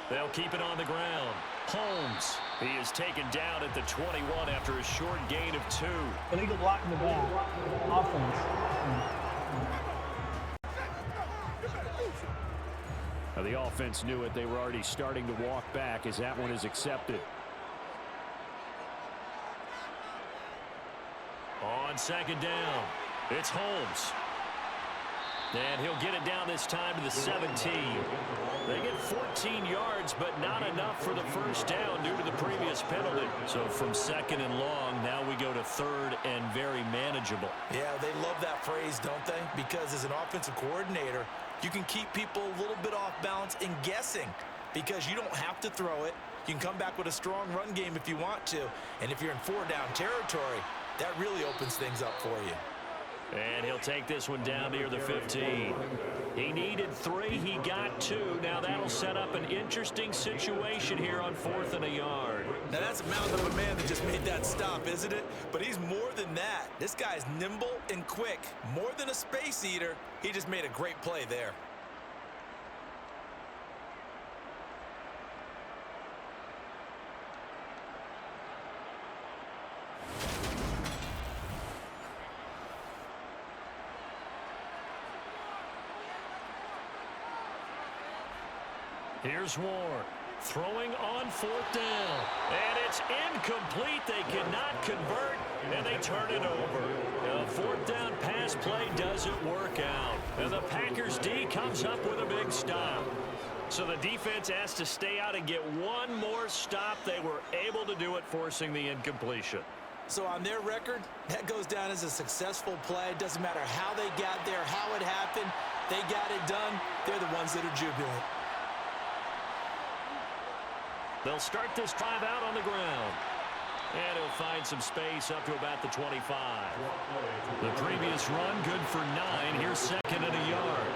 They'll keep it on the ground. Holmes. He is taken down at the 21 after a short gain of 2.
Illegal block in the back. Offense.
Now the offense knew it. They were already starting to walk back as that one is accepted. On second down, it's Holmes. And he'll get it down this time to the 17. They get 14 yards, but not enough for the first down due to the previous penalty. So from 2nd and long, now we go to 3rd and very manageable.
Yeah, they love that phrase, don't they? Because as an offensive coordinator, you can keep people a little bit off balance and guessing because you don't have to throw it. You can come back with a strong run game if you want to. And if you're in 4-down territory, that really opens things up for you.
And he'll take this one down near the 15. He needed 3. He got 2. Now that'll set up an interesting situation here on 4th and a yard.
Now that's a mountain of a man that just made that stop, isn't it? But he's more than that. This guy's nimble and quick. More than a space eater. He just made a great play there.
Here's Ward throwing on 4th down. And it's incomplete. They cannot convert, and they turn it over. A 4th down pass play doesn't work out. And the Packers D comes up with a big stop. So the defense has to stay out and get one more stop. They were able to do it, forcing the incompletion.
So on their record, that goes down as a successful play. It doesn't matter how they got there, how it happened. They got it done. They're the ones that are jubilant.
They'll start this drive out on the ground. And he'll find some space up to about the 25. The previous run, good for 9. Here's 2nd and a yard.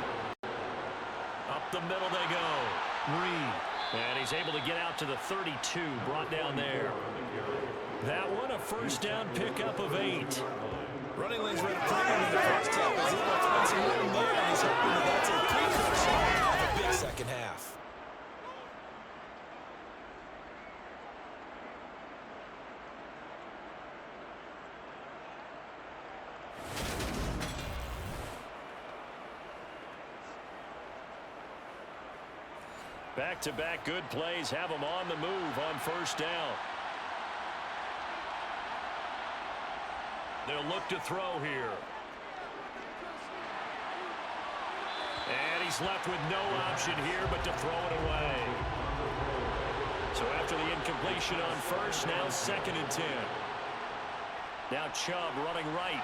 Up the middle they go. Reed. And he's able to get out to the 32, brought down there. That one, a first down pickup of 8.
Running lanes ran a premium in the first half as he wants to spend some room there, and he's hoping that that's a precursor of a big second half.
Back-to-back good plays have them on the move on first down. They'll look to throw here. And he's left with no option here but to throw it away. So after the incompletion on first, now 2nd and 10. Now Chubb running right.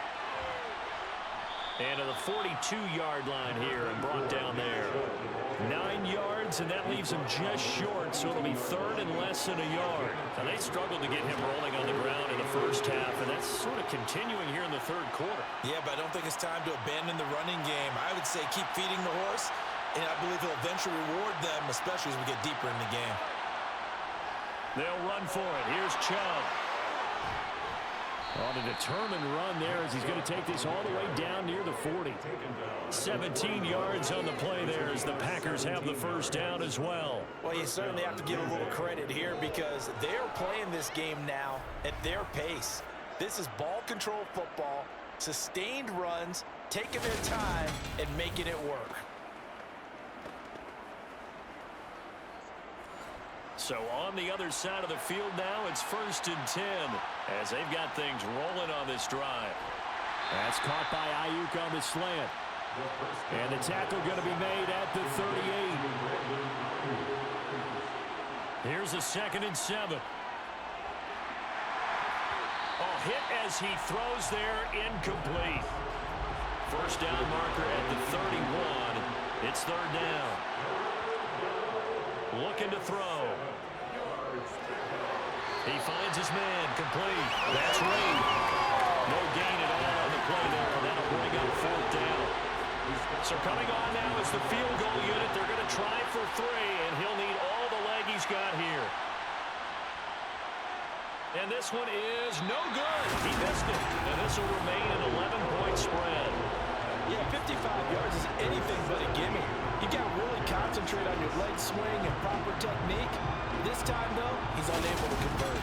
And to the 42-yard line here and brought down there. 9 yards, and that leaves him just short, so it'll be 3rd and less than a yard. Now, they struggled to get him rolling on the ground in the first half, and that's sort of continuing here in the 3rd quarter.
Yeah, but I don't think it's time to abandon the running game. I would say keep feeding the horse, and I believe he'll eventually reward them, especially as we get deeper in the game.
They'll run for it. Here's Chubb. On a determined run there as he's going to take this all the way down near the 40. 17 yards on the play there as the Packers have the first down as well.
Well, you certainly have to give a little credit here because they're playing this game now at their pace. This is ball control football, sustained runs, taking their time and making it work.
So on the other side of the field now, it's 1st and 10 as they've got things rolling on this drive.
That's caught by Ayuk on the slant. And the tackle going to be made at the 38.
Here's a 2nd and 7. Oh, hit as he throws there, incomplete. First down marker at the 31. It's 3rd down. Looking to throw. He finds his man, complete. That's Reed. No gain at all on the play there, and that'll bring up 4th down. So coming on now is the field goal unit. They're going to try for 3, and he'll need all the leg he's got here. And this one is no good. He missed it. And this will remain an 11-point spread.
Yeah, 55 yards is anything but a gimme. You got to really concentrate on your leg swing and proper technique. This time, though, he's unable to convert.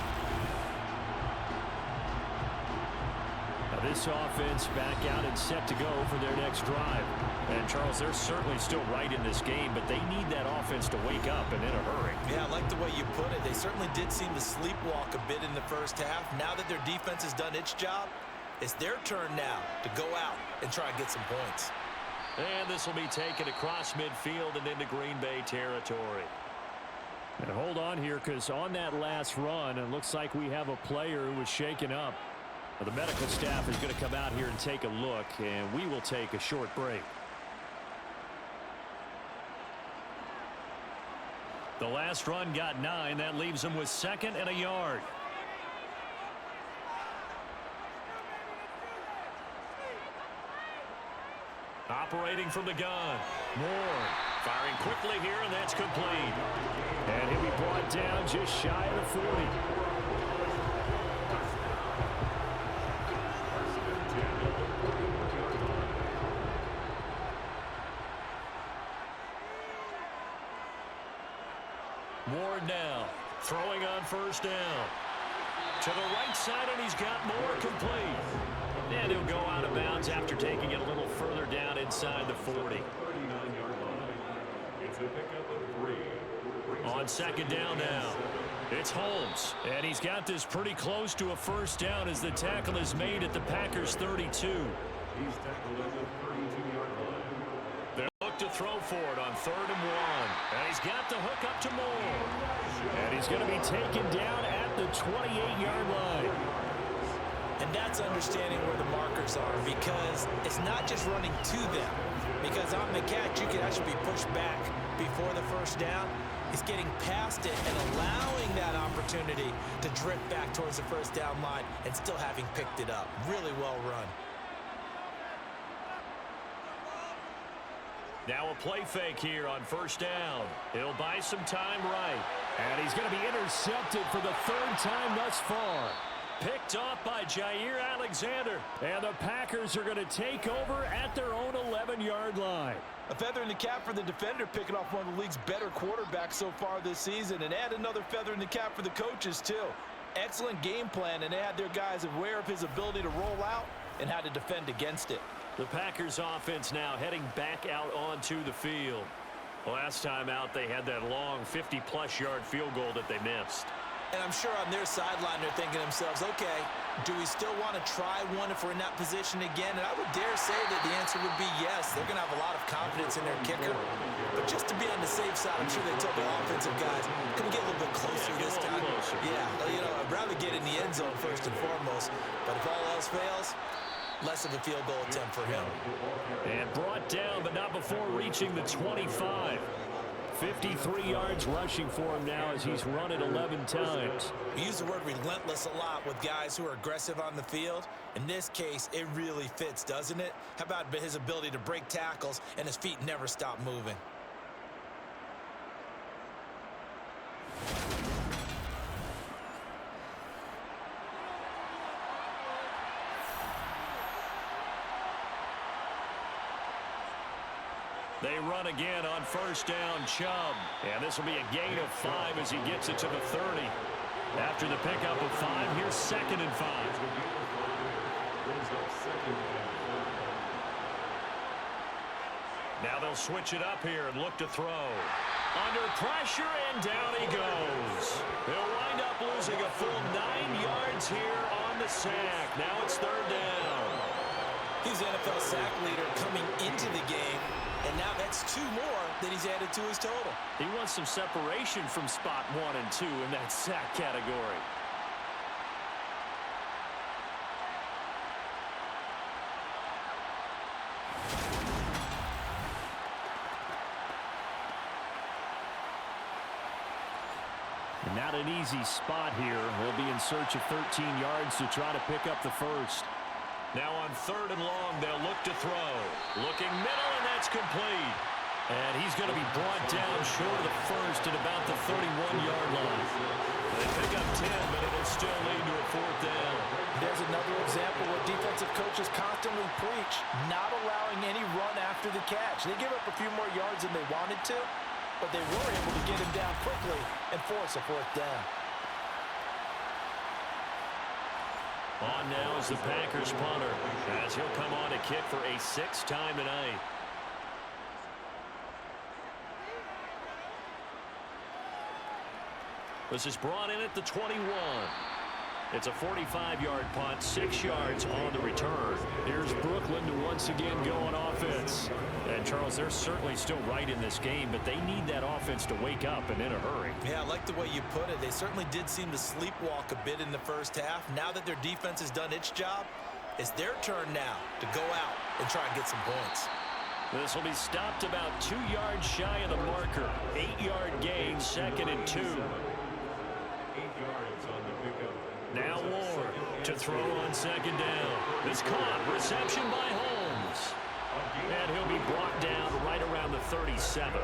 Now this offense back out and set to go for their next drive.
And, Charles, they're certainly still right in this game, but they need that offense to wake up and in a hurry.
Yeah, I like the way you put it. They certainly did seem to sleepwalk a bit in the first half. Now that their defense has done its job, it's their turn now to go out and try and get some points.
And this will be taken across midfield and into Green Bay territory.
And hold on here, because on that last run, it looks like we have a player who was shaken up. Well, the medical staff is going to come out here and take a look, and we will take a short break.
The last run got 9. That leaves them with 2nd and a yard. Operating from the gun. Moore firing quickly here, and that's complete.
And he'll be brought down just shy of the 40.
Ward now throwing on 1st down. To the right side, and he's got Moore complete. And he'll go out of bounds after taking it a little further down inside the 40.
It's a pickup of 3.
On 2nd down now, it's Holmes. And he's got this pretty close to a 1st down as the tackle is made at the Packers' 32.
He's tackled at the 32-yard line.
They'll look to throw for it on 3rd and 1. And he's got the hook up to Moore.
And he's going to be taken down at the 28-yard line.
And that's understanding where the markers are, because it's not just running to them. Because on the catch, you can actually be pushed back before the 1st down. It's getting past it and allowing that opportunity to drift back towards the 1st down line and still having picked it up. Really well run.
Now a play fake here on 1st down. He'll buy some time right.
And he's going to be intercepted for the 3rd time thus far.
Picked off by Jair Alexander.
And the Packers are going to take over at their own 11-yard line.
A feather in the cap for the defender, picking off one of the league's better quarterbacks so far this season, and add another feather in the cap for the coaches too. Excellent game plan, and they had their guys aware of his ability to roll out and how to defend against it.
The Packers offense now heading back out onto the field. Last time out, they had that long 50-plus yard field goal that they missed.
And I'm sure on their sideline they're thinking to themselves, okay, do we still want to try one if we're in that position again? And I would dare say that the answer would be yes. They're going to have a lot of confidence in their kicker. But just to be on the safe side, I'm sure they told the offensive guys, can we get a little bit closer this time? Yeah, you know, I'd rather get in the end zone first and foremost. But if all else fails, less of a field goal attempt for him.
And brought down, but not before reaching the 25.
53 yards rushing for him now as he's run it 11 times.
We use the word relentless a lot with guys who are aggressive on the field. In this case, it really fits, doesn't it? How about his ability to break tackles and his feet never stop moving?
They run again on 1st down, Chubb. And this will be a gain of 5 as he gets it to the 30. After the pickup of 5, here's 2nd and 5. Now they'll switch it up here and look to throw. Under pressure, and down he goes. He'll wind up losing a full 9 yards here on the sack. Now it's third down.
He's the NFL sack leader coming into the game, and now that's 2 more that he's added to his total.
He wants some separation from spot 1 and 2 in that sack category.
Not an easy spot here. We'll be in search of 13 yards to try to pick up the first.
Now on third and long, they'll look to throw. Looking middle, and that's complete.
And he's going to be brought down short of the first at about the 31-yard line.
They pick up 10, but it'll still lead to a fourth down.
There's another example where defensive coaches constantly preach, not allowing any run after the catch. They give up a few more yards than they wanted to, but they were able to get him down quickly and force a fourth down.
On now is the Packers punter, as he'll come on to kick for a 6th time tonight. This is brought in at the 21. It's a 45-yard punt, 6 yards on the return.
Here's Brooklyn to once again go on offense. And, Charles, they're certainly still right in this game, but they need that offense to wake up and in a hurry.
Yeah, I like the way you put it. They certainly did seem to sleepwalk a bit in the first half. Now that their defense has done its job, it's their turn now to go out and try and get some points.
This will be stopped about 2 yards shy of the marker. 8-yard gain, 2nd and 2.
8 yards on the pickup.
Now Ward to throw on 2nd down. It's caught. Reception by Holmes. And he'll be brought down right around the 37.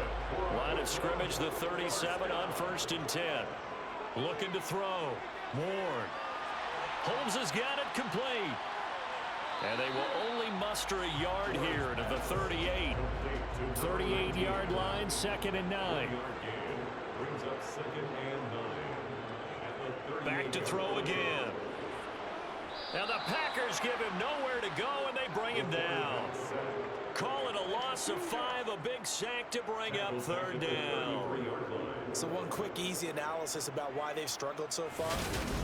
Line of scrimmage, the 37 on 1st and 10. Looking to throw. Ward. Holmes has got it complete. And they will only muster a yard here to the 38. 38-yard line, 2nd and 9.
Brings up 2nd and 9.
Back to throw again. And the Packers give him nowhere to go, and they bring him down. Call it a loss of 5, a big sack to bring up 3rd down.
So one quick, easy analysis about why they've struggled so far.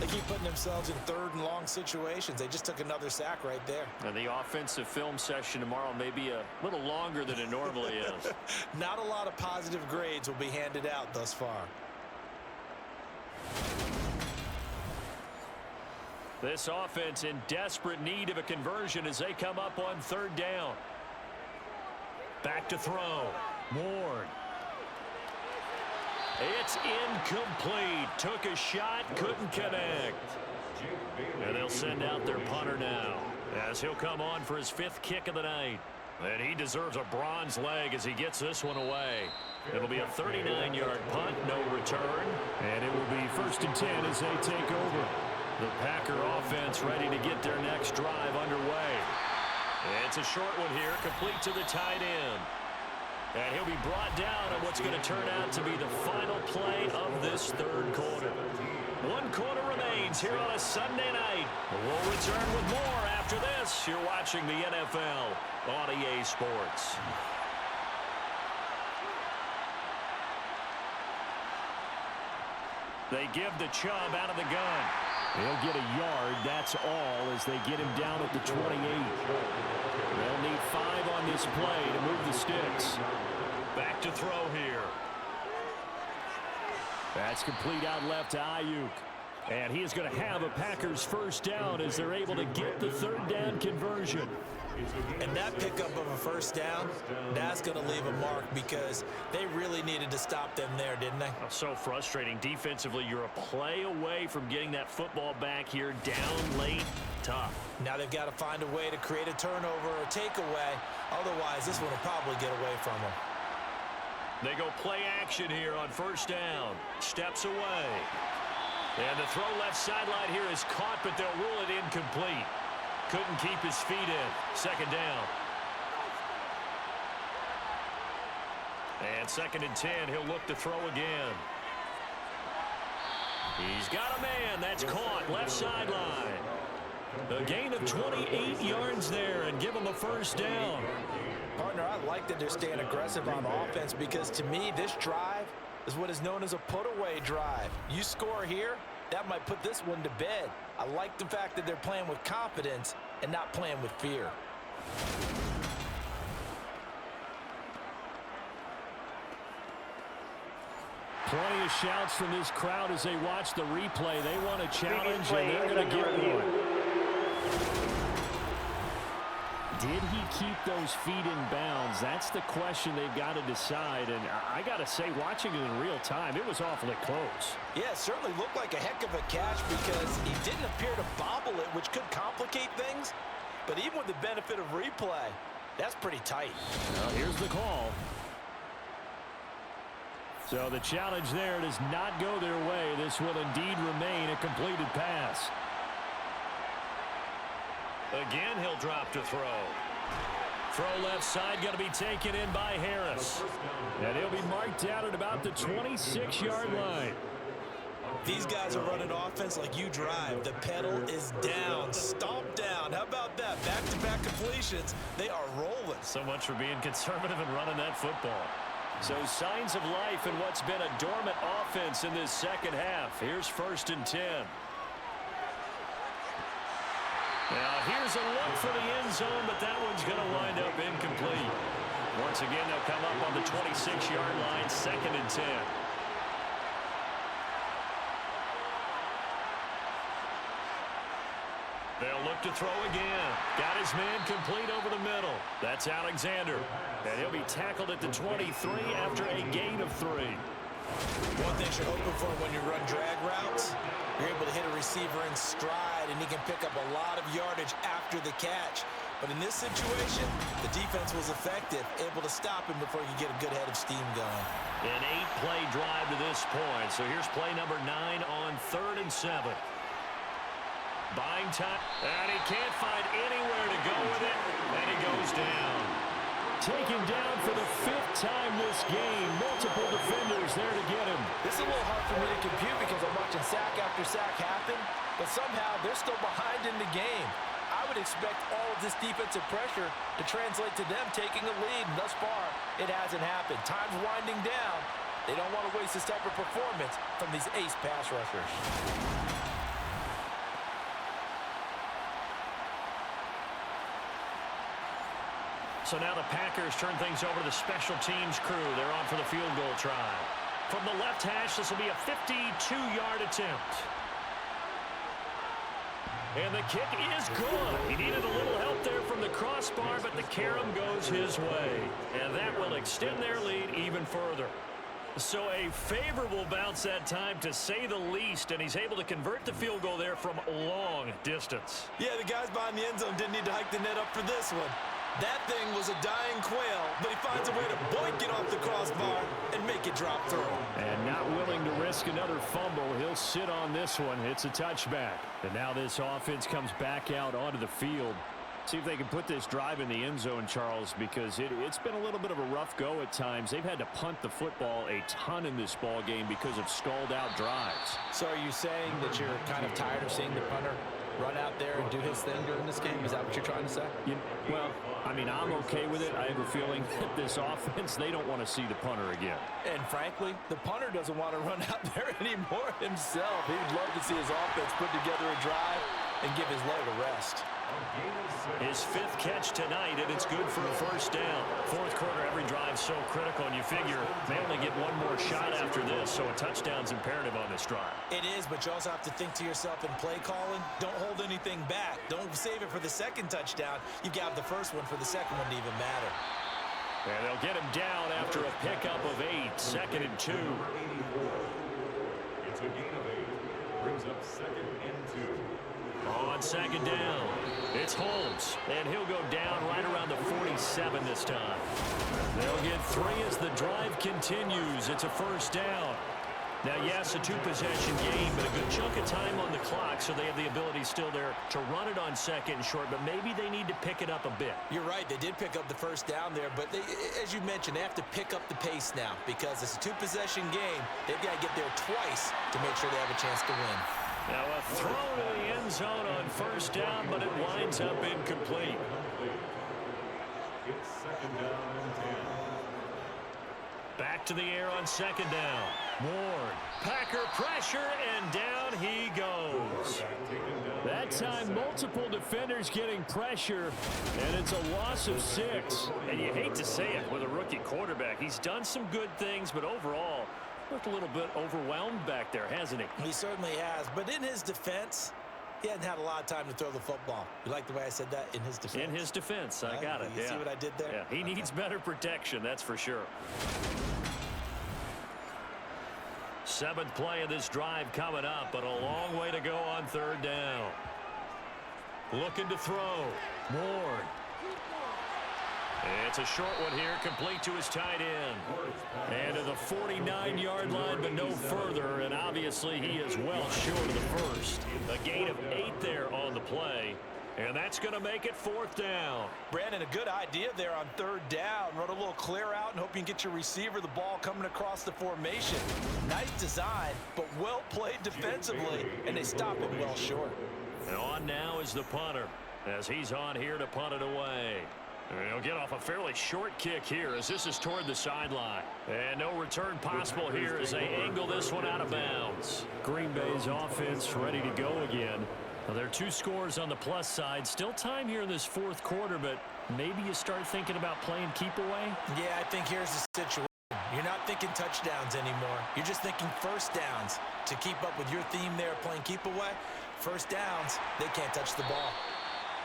They keep putting themselves in 3rd and long situations. They just took another sack right there.
And the offensive film session tomorrow may be a little longer than it normally is.
Not a lot of positive grades will be handed out thus far.
This offense in desperate need of a conversion as they come up on 3rd down. Back to throw. Ward. It's incomplete. Took a shot, couldn't connect. And they'll send out their punter now, as he'll come on for his 5th kick of the night. And he deserves a bronze leg as he gets this one away. It'll be a 39-yard punt, no return.
And it will be 1st and 10 as they take over.
The Packer offense ready to get their next drive underway. It's a short one here, complete to the tight end. And he'll be brought down on what's going to turn out to be the final play of this 3rd quarter. 1 quarter remains here on a Sunday night. We'll return with more after this. You're watching the NFL on EA Sports. They give the Chubb out of the gun.
They'll get a yard, that's all, as they get him down at the 28. They'll need 5 on this play to move the sticks.
Back to throw here.
That's complete out left to Ayuk. And he is going to have a Packers 1st down as they're able to get the 3rd down conversion.
And that pickup of a 1st down, that's going to leave a mark because they really needed to stop them there, didn't they?
So frustrating. Defensively, you're a play away from getting that football back here down late. Tough.
Now they've got to find a way to create a turnover or takeaway. Otherwise, this one will probably get away from them.
They go play action here on 1st down. Steps away. And the throw left sideline here is caught, but they'll rule it incomplete. Couldn't keep his feet in. 2nd down. And 2nd and 10, he'll look to throw again. He's got a man. That's caught left sideline.
A gain of 28 yards there and give them a first down.
Partner, I like that they're staying aggressive on offense because to me, this drive is what is known as a put-away drive. You score here, that might put this one to bed. I like the fact that they're playing with confidence and not playing with fear.
Plenty of shouts from this crowd as they watch the replay. They want a challenge, and they're going to get one. Did he keep those feet in bounds? That's the question they've got to decide. And I got to say, watching it in real time, it was awfully close.
Yeah, it certainly looked like a heck of a catch because he didn't appear to bobble it, which could complicate things. But even with the benefit of replay, that's pretty tight.
Well, here's the call. So the challenge there does not go their way. This will indeed remain a completed pass. Again, he'll drop to throw. Throw left side going to be taken in by Harris. And he'll be marked out at about the 26-yard line.
These guys are running offense like you drive. The pedal is down, stomp down. How about that? Back-to-back completions. They are rolling.
So much for being conservative and running that football. So signs of life in what's been a dormant offense in this second half. Here's 1st and 10. Now here's a look for the end zone, but that one's going to wind up incomplete. Once again, they'll come up on the 26-yard line, 2nd and 10. They'll look to throw again. Got his man complete over the middle. That's Alexander. And he'll be tackled at the 23 after a gain of 3.
One thing you're hoping for when you run drag routes, you're able to hit a receiver in stride, and he can pick up a lot of yardage after the catch. But in this situation, the defense was effective, able to stop him before he could get a good head of steam going.
An 8-play drive to this point. So here's play number 9 on 3rd and 7. Buying time, and he can't find anywhere to go with it, and he goes down. Taken down for the 5th time this game. Multiple defenders there to get him.
This is a little hard for me to compute because I'm watching sack after sack happen, but somehow they're still behind in the game. I would expect all of this defensive pressure to translate to them taking a lead, and thus far, it hasn't happened. Time's winding down. They don't want to waste this type of performance from these ace pass rushers.
So now the Packers turn things over to the special teams crew. They're on for the field goal try. From the left hash, this will be a 52-yard attempt. And the kick is good. He needed a little help there from the crossbar, but the carom goes his way. And that will extend their lead even further. So a favorable bounce that time, to say the least, and he's able to convert the field goal there from long distance.
Yeah, the guys behind the end zone didn't need to hike the net up for this one. That thing was a dying quail, but he finds a way to boink it off the crossbar and make it drop through.
And not willing to risk another fumble, he'll sit on this one. It's a touchback. And now this offense comes back out onto the field. See if they can put this drive in the end zone, Charles, because it's been a little bit of a rough go at times. They've had to punt the football a ton in this ball game because of stalled-out drives.
So are you saying that you're kind of tired of seeing the punter run out there and do his thing during this game? Is that what you're trying to say?
Well, I mean, I'm okay with it. I have a feeling that this offense, they don't want to see the punter again.
And frankly, the punter doesn't want to run out there anymore himself. He'd love to see his offense put together a drive and give his leg a rest.
His 5th catch tonight, and it's good for a first down. 4th quarter, every drive so critical, and you figure they only get one more shot after this, so a touchdown's imperative on this drive.
It is, but you also have to think to yourself in play calling, don't hold anything back. Don't save it for the 2nd touchdown. You've got the first one for the 2nd one to even matter.
And they'll get him down after a pickup of 8, 2nd and 2.
It's a gain of 8. Brings up 2nd and 2.
On 2nd down, it's Holmes, and he'll go down right around the 47 this time. They'll get 3 as the drive continues. It's a first down. Now, yes, a 2-possession game, but a good chunk of time on the clock, so they have the ability still there to run it on 2nd and short, but maybe they need to pick it up a bit.
You're right. They did pick up the first down there, but as you mentioned, they have to pick up the pace now because it's a 2-possession game. They've got to get there twice to make sure they have a chance to win.
Now a throw to the end zone on first down, but it winds up incomplete.
It's second down and 10.
Back to the air on second down. Ward, Packer pressure, and down he goes. That time, multiple defenders getting pressure, and it's a loss of 6.
And you hate to say it with a rookie quarterback. He's done some good things, but overall, looked a little bit overwhelmed back there, hasn't he?
He certainly has, but in his defense, he hadn't had a lot of time to throw the football. You like the way I said that? In his defense?
In his defense, I got it.
You see what I did there?
Yeah, he needs better protection, that's for sure. 7th play of this drive coming up, but a long way to go on third down. Looking to throw. Ward. It's a short one here, complete to his tight end. And to the 49-yard line, but no further, and obviously he is well short of the first. A gain of 8 there on the play, and that's going to make it 4th down.
Brandon, a good idea there on third down. Run a little clear out and hope you can get your receiver the ball coming across the formation. Nice design, but well played defensively, and they stop it well short.
And on now is the punter, as he's on here to punt it away. And he'll get off a fairly short kick here as this is toward the sideline. And no return possible here as they angle this one out of bounds. Green Bay's offense ready to go again. Now, there are 2 scores on the plus side. Still time here in this 4th quarter, but maybe you start thinking about playing keep away?
Yeah, I think here's the situation. You're not thinking touchdowns anymore. You're just thinking first downs. To keep up with your theme there, playing keep away, first downs, they can't touch the ball.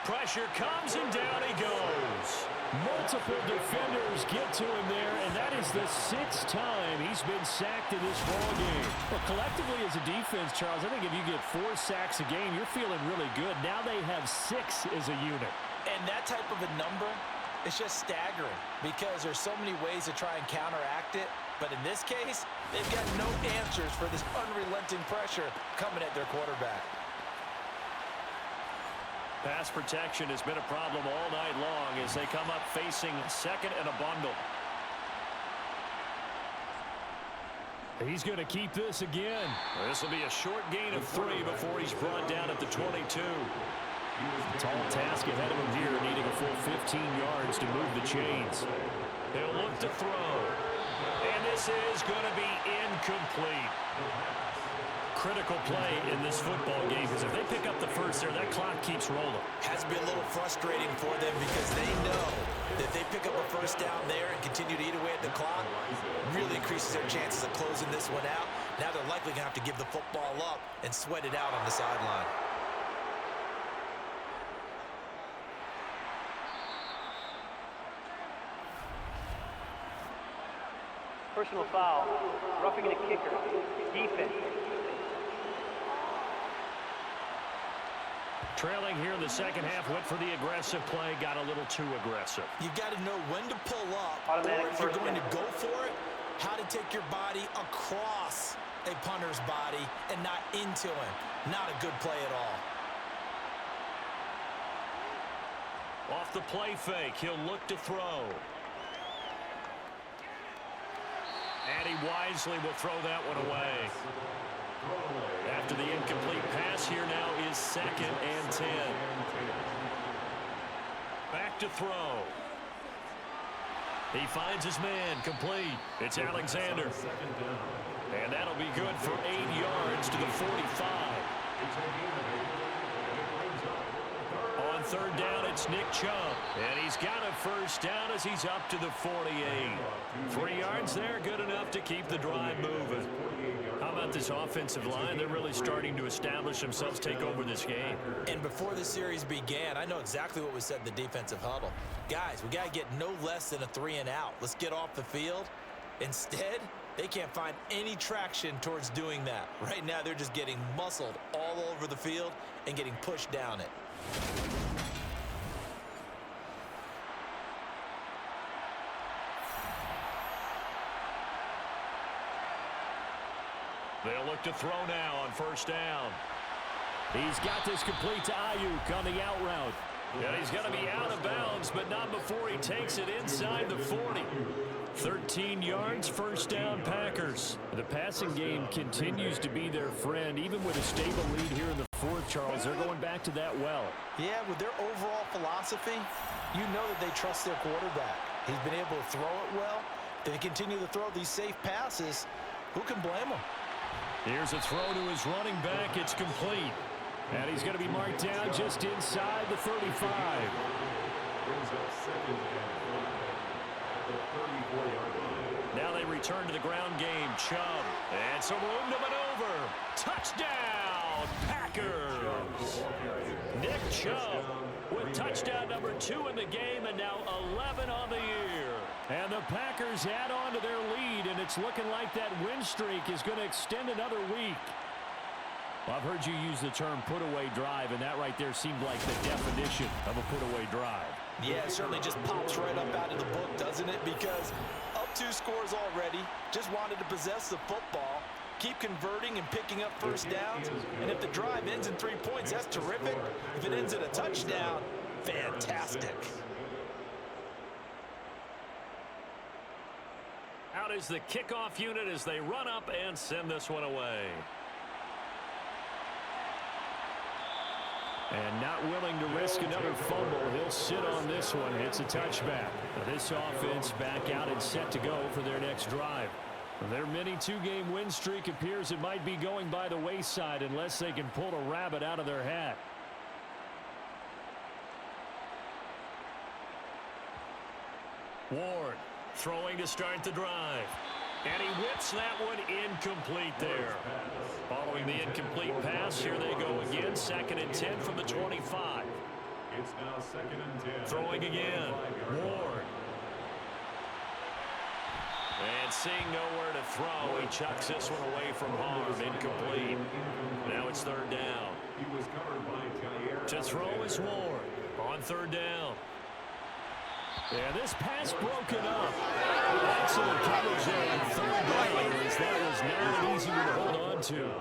Pressure comes, and down he goes. Multiple defenders get to him there, and that is the 6th time he's been sacked in this ballgame. Well, collectively as a defense, Charles, I think if you get 4 sacks a game, you're feeling really good. Now they have 6 as a unit.
And that type of a number, it's just staggering because there's so many ways to try and counteract it. But in this case, they've got no answers for this unrelenting pressure coming at their quarterback.
Pass protection has been a problem all night long as they come up facing second and a bundle. He's going to keep this again. This will be a short gain of 3 before he's brought down at the 22. Tall task ahead of him here, needing a full 15 yards to move the chains. He'll look to throw. And this is going to be incomplete. Critical play in this football game because if they pick up the first there, that clock keeps rolling.
Has to be a little frustrating for them because they know that if they pick up a first down there and continue to eat away at the clock, really increases their chances of closing this one out. Now they're likely going to have to give the football up and sweat it out on the sideline.
Personal foul. Roughing the kicker. Defense.
Trailing here in the second half, went for the aggressive play, got a little too aggressive.
You've got to know when to pull up,
Automatic
or if you're
first
going to
down.
go for it, how to take your body across a punter's body and not into him. Not a good play at all.
Off the play fake, he'll look to throw. And he wisely will throw that one away. After the incomplete pass, here now is 2nd and 10. Back to throw. He finds his man, complete. It's Alexander. And that'll be good for 8 yards to the 45. On third down, it's Nick Chubb. And he's got a first down as he's up to the 48. 3 yards there, good enough to keep the drive moving. How about this offensive line? They're really starting to establish themselves, take over this game.
And before the series began, I know exactly what we said in the defensive huddle. Guys, we got to get no less than a 3 and out. Let's get off the field. Instead, they can't find any traction towards doing that. Right now, they're just getting muscled all over the field and getting pushed down it.
They'll look to throw now on first down. He's got this complete to Ayuk on the out route. And he's going to be out of bounds, but not before he takes it inside the 40. 13 yards, first down, Packers. The passing game continues to be their friend. Even with a stable lead here in the fourth, Charles, they're going back to that well.
Yeah, with their overall philosophy, you know that they trust their quarterback. He's been able to throw it well. They continue to throw these safe passes. Who can blame them?
Here's a throw to his running back. It's complete. And he's going to be marked down just inside the 35.
Brings up second and 1 at the 34-yard line.
Now they return to the ground game. Chubb. And some room to maneuver. Touchdown, Packers. Nick Chubb with touchdown number 2 in the game, and now 11 on the year. And the Packers add on to their lead, and it's looking like that win streak is going to extend another week. Well, I've heard you use the term put-away drive, and that right there seemed like the definition of a put-away drive.
Yeah, it certainly just pops right up out of the book, doesn't it? Because up 2 scores already, just wanted to possess the football, keep converting and picking up first downs. And if the drive ends in 3 points, that's terrific. If it ends in a touchdown, fantastic.
Out is the kickoff unit as they run up and send this one away. And not willing to risk another fumble, he'll sit on this one. It's a touchback. This offense back out and set to go for their next drive. Their mini 2-game win streak appears it might be going by the wayside unless they can pull a rabbit out of their hat. Ward throwing to start the drive. And he whips that one incomplete there. Following the incomplete pass, here they go again. 2nd and 10 from the 25.
It's now 2nd and 10.
Throwing again. Ward. And seeing nowhere to throw, he chucks this one away from harm. Incomplete. Now it's 3rd down.
He was covered by Jair.
To throw is Ward on 3rd down. Yeah, this pass broken up. Excellent coverage there on 3rd down, as that was not an easy one to hold on to.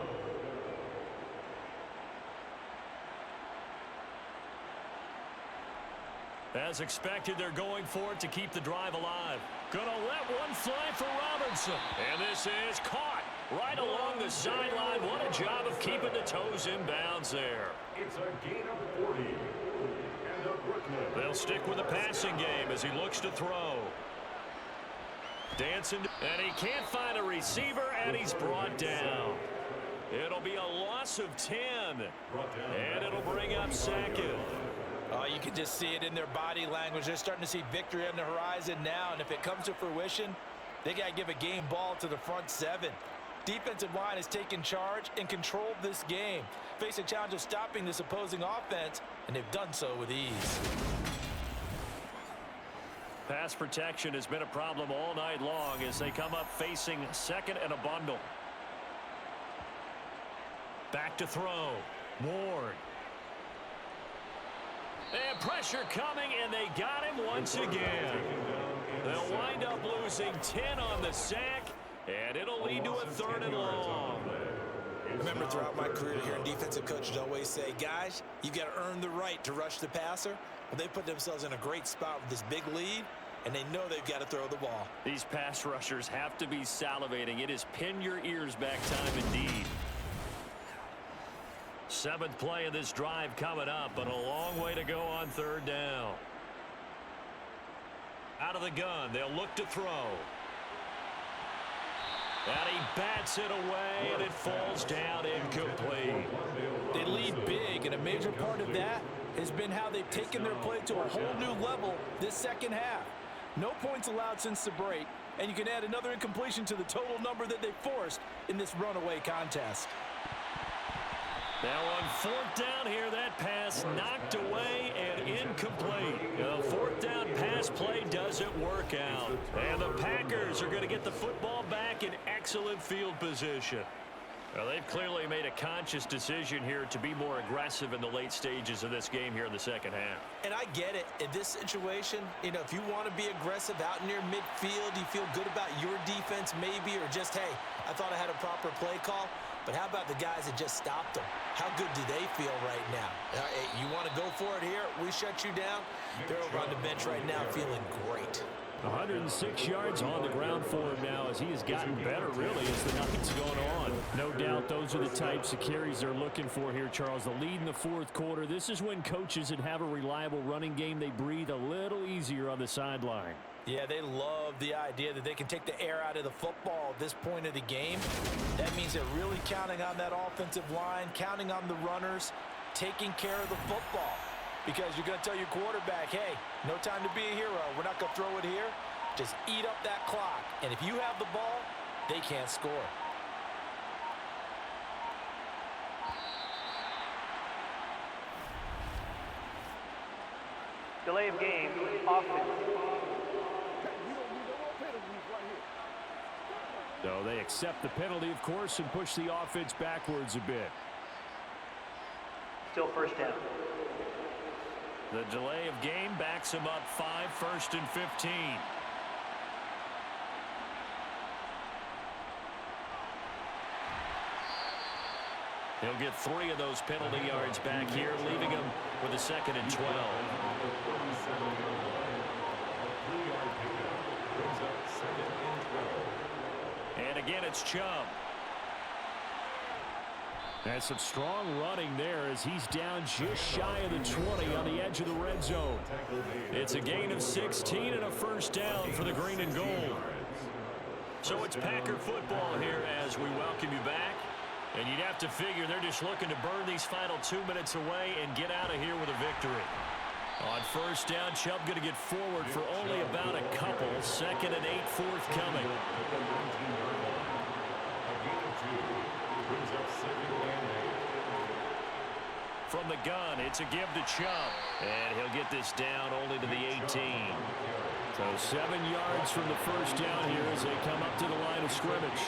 As expected, they're going for it to keep the drive alive. Gonna let one fly for Robinson. And this is caught right along the sideline. What a job of keeping the toes in bounds there.
It's a gain of 40.
They'll stick with the passing game as he looks to throw. Dancing, and he can't find a receiver, and he's brought down. It'll be a loss of 10, and it'll bring up 2nd.
You can just see it in their body language. They're starting to see victory on the horizon now, and if it comes to fruition, they got to give a game ball to the front 7. Defensive line has taken charge and controlled this game. Face a challenge of stopping this opposing offense, and they've done so with ease.
Pass protection has been a problem all night long as they come up facing 2nd and a bundle. Back to throw. Ward. And pressure coming, and they got him once again. They'll wind up losing 10 on the sack, and it'll lead to a 3rd and long.
I remember throughout my career here, defensive coaches always say, guys, you got to earn the right to rush the passer. Well, they put themselves in a great spot with this big lead, and they know they've got to throw the ball.
These pass rushers have to be salivating. It is pin your ears back time indeed. 7th play of this drive coming up, but a long way to go on 3rd down. Out of the gun, they'll look to throw. And he bats it away, and it falls down incomplete.
They lead big, and a major part of that has been how they've taken their play to a whole new level this second half. No points allowed since the break, and you can add another incompletion to the total number that they forced in this runaway contest.
Now on 4th down here, that pass knocked away and incomplete. The 4th down pass play doesn't work out. And the Packers are going to get the football back in excellent field position. Well, they've clearly made a conscious decision here to be more aggressive in the late stages of this game here in the second half.
And I get it. In this situation, you know, if you want to be aggressive out near midfield, you feel good about your defense maybe, or just, hey, I thought I had a proper play call. But how about the guys that just stopped them? How good do they feel right now? Hey, you want to go for it here? We shut you down? They're over on the bench right now feeling great.
106 yards on the ground for him now as he has gotten better, really, as the night's gone on. No doubt those are the types of carries they're looking for here, Charles. The lead in the fourth quarter. This is when coaches that have a reliable running game, they breathe a little easier on the sideline.
Yeah, they love the idea that they can take the air out of the football at this point of the game. That means they're really counting on that offensive line, counting on the runners, taking care of the football. Because you're going to tell your quarterback, hey, no time to be a hero. We're not going to throw it here. Just eat up that clock. And if you have the ball, they can't score.
Delay of game, offense.
So they accept the penalty, of course, and push the offense backwards a bit.
Still first down.
The delay of game backs him up 5, 1st and 15. He'll get 3 of those penalty yards back here, leaving him with a 2nd and 12. And again, it's Chubb. That's some strong running there as he's down just shy of the 20 on the edge of the red zone. It's a gain of 16 and a first down for the green and gold. So it's Packer football here as we welcome you back. And you'd have to figure they're just looking to burn these final 2 minutes away and get out of here with a victory. On first down, Chubb going to get forward for only about a couple. 2nd and 8 forthcoming. From the gun, it's a give to Chubb. And he'll get this down only to the 18. So 7 yards from the first down here as they come up to the line of scrimmage.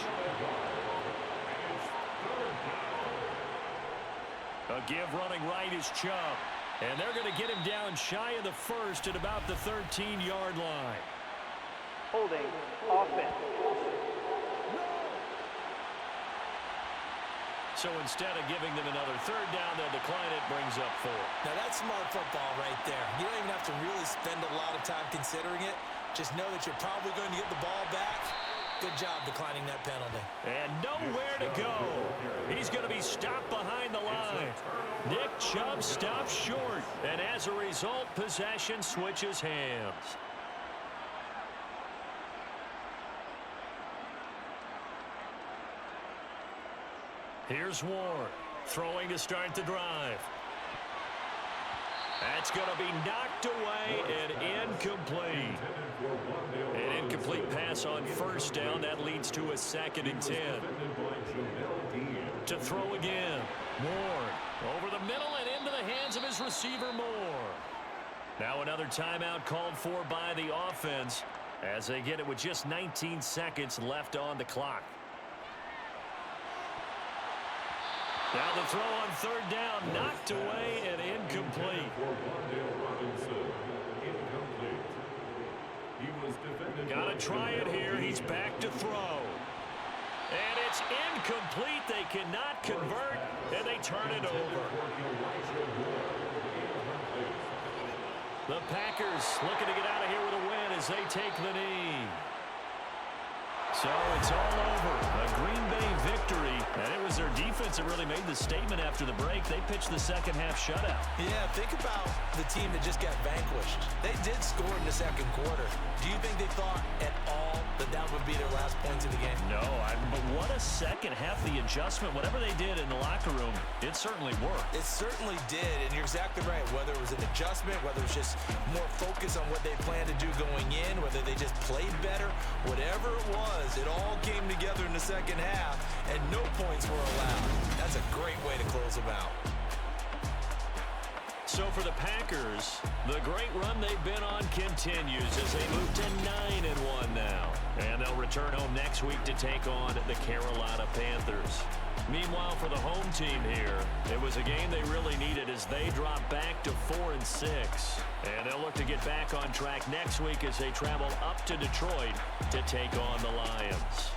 A give running right is Chubb. And they're going to get him down shy of the first at about the 13-yard line.
Holding, offense.
So instead of giving them another third down, they'll decline it, brings up 4.
Now that's smart football right there. You don't even have to really spend a lot of time considering it. Just know that you're probably going to get the ball back. Good job declining that penalty.
And nowhere to go. He's going to be stopped behind the line. Nick Chubb stops short. And as a result, possession switches hands. Here's Ward, throwing to start the drive. That's going to be knocked away and incomplete. An incomplete pass on first down. That leads to a 2nd and 10. To throw again. Ward over the middle and into the hands of his receiver Moore. Now another timeout called for by the offense as they get it with just 19 seconds left on the clock. Now the throw on third down, knocked away and incomplete. Got to try it here. He's back to throw. And it's incomplete. They cannot convert, and they turn it over. The Packers looking to get out of here with a win as they take the knee. So it's all over. A Green Bay victory. And it was their defense that really made the statement after the break. They pitched the second half shutout.
Yeah, think about the team that just got vanquished. They did score in the second quarter. Do you think they thought at all that that would be their last points of the game?
No, but what a second half. The adjustment, whatever they did in the locker room, it certainly worked.
It certainly did, and you're exactly right. Whether it was an adjustment, whether it was just more focus on what they planned to do going in, whether they just played better, whatever it was, it all came together in the second half, and no points were allowed. That's a great way to close them out.
So for the Packers, the great run they've been on continues as they move to 9-1 now. And they'll return home next week to take on the Carolina Panthers. Meanwhile, for the home team here, it was a game they really needed as they drop back to 4-6. And they'll look to get back on track next week as they travel up to Detroit to take on the Lions.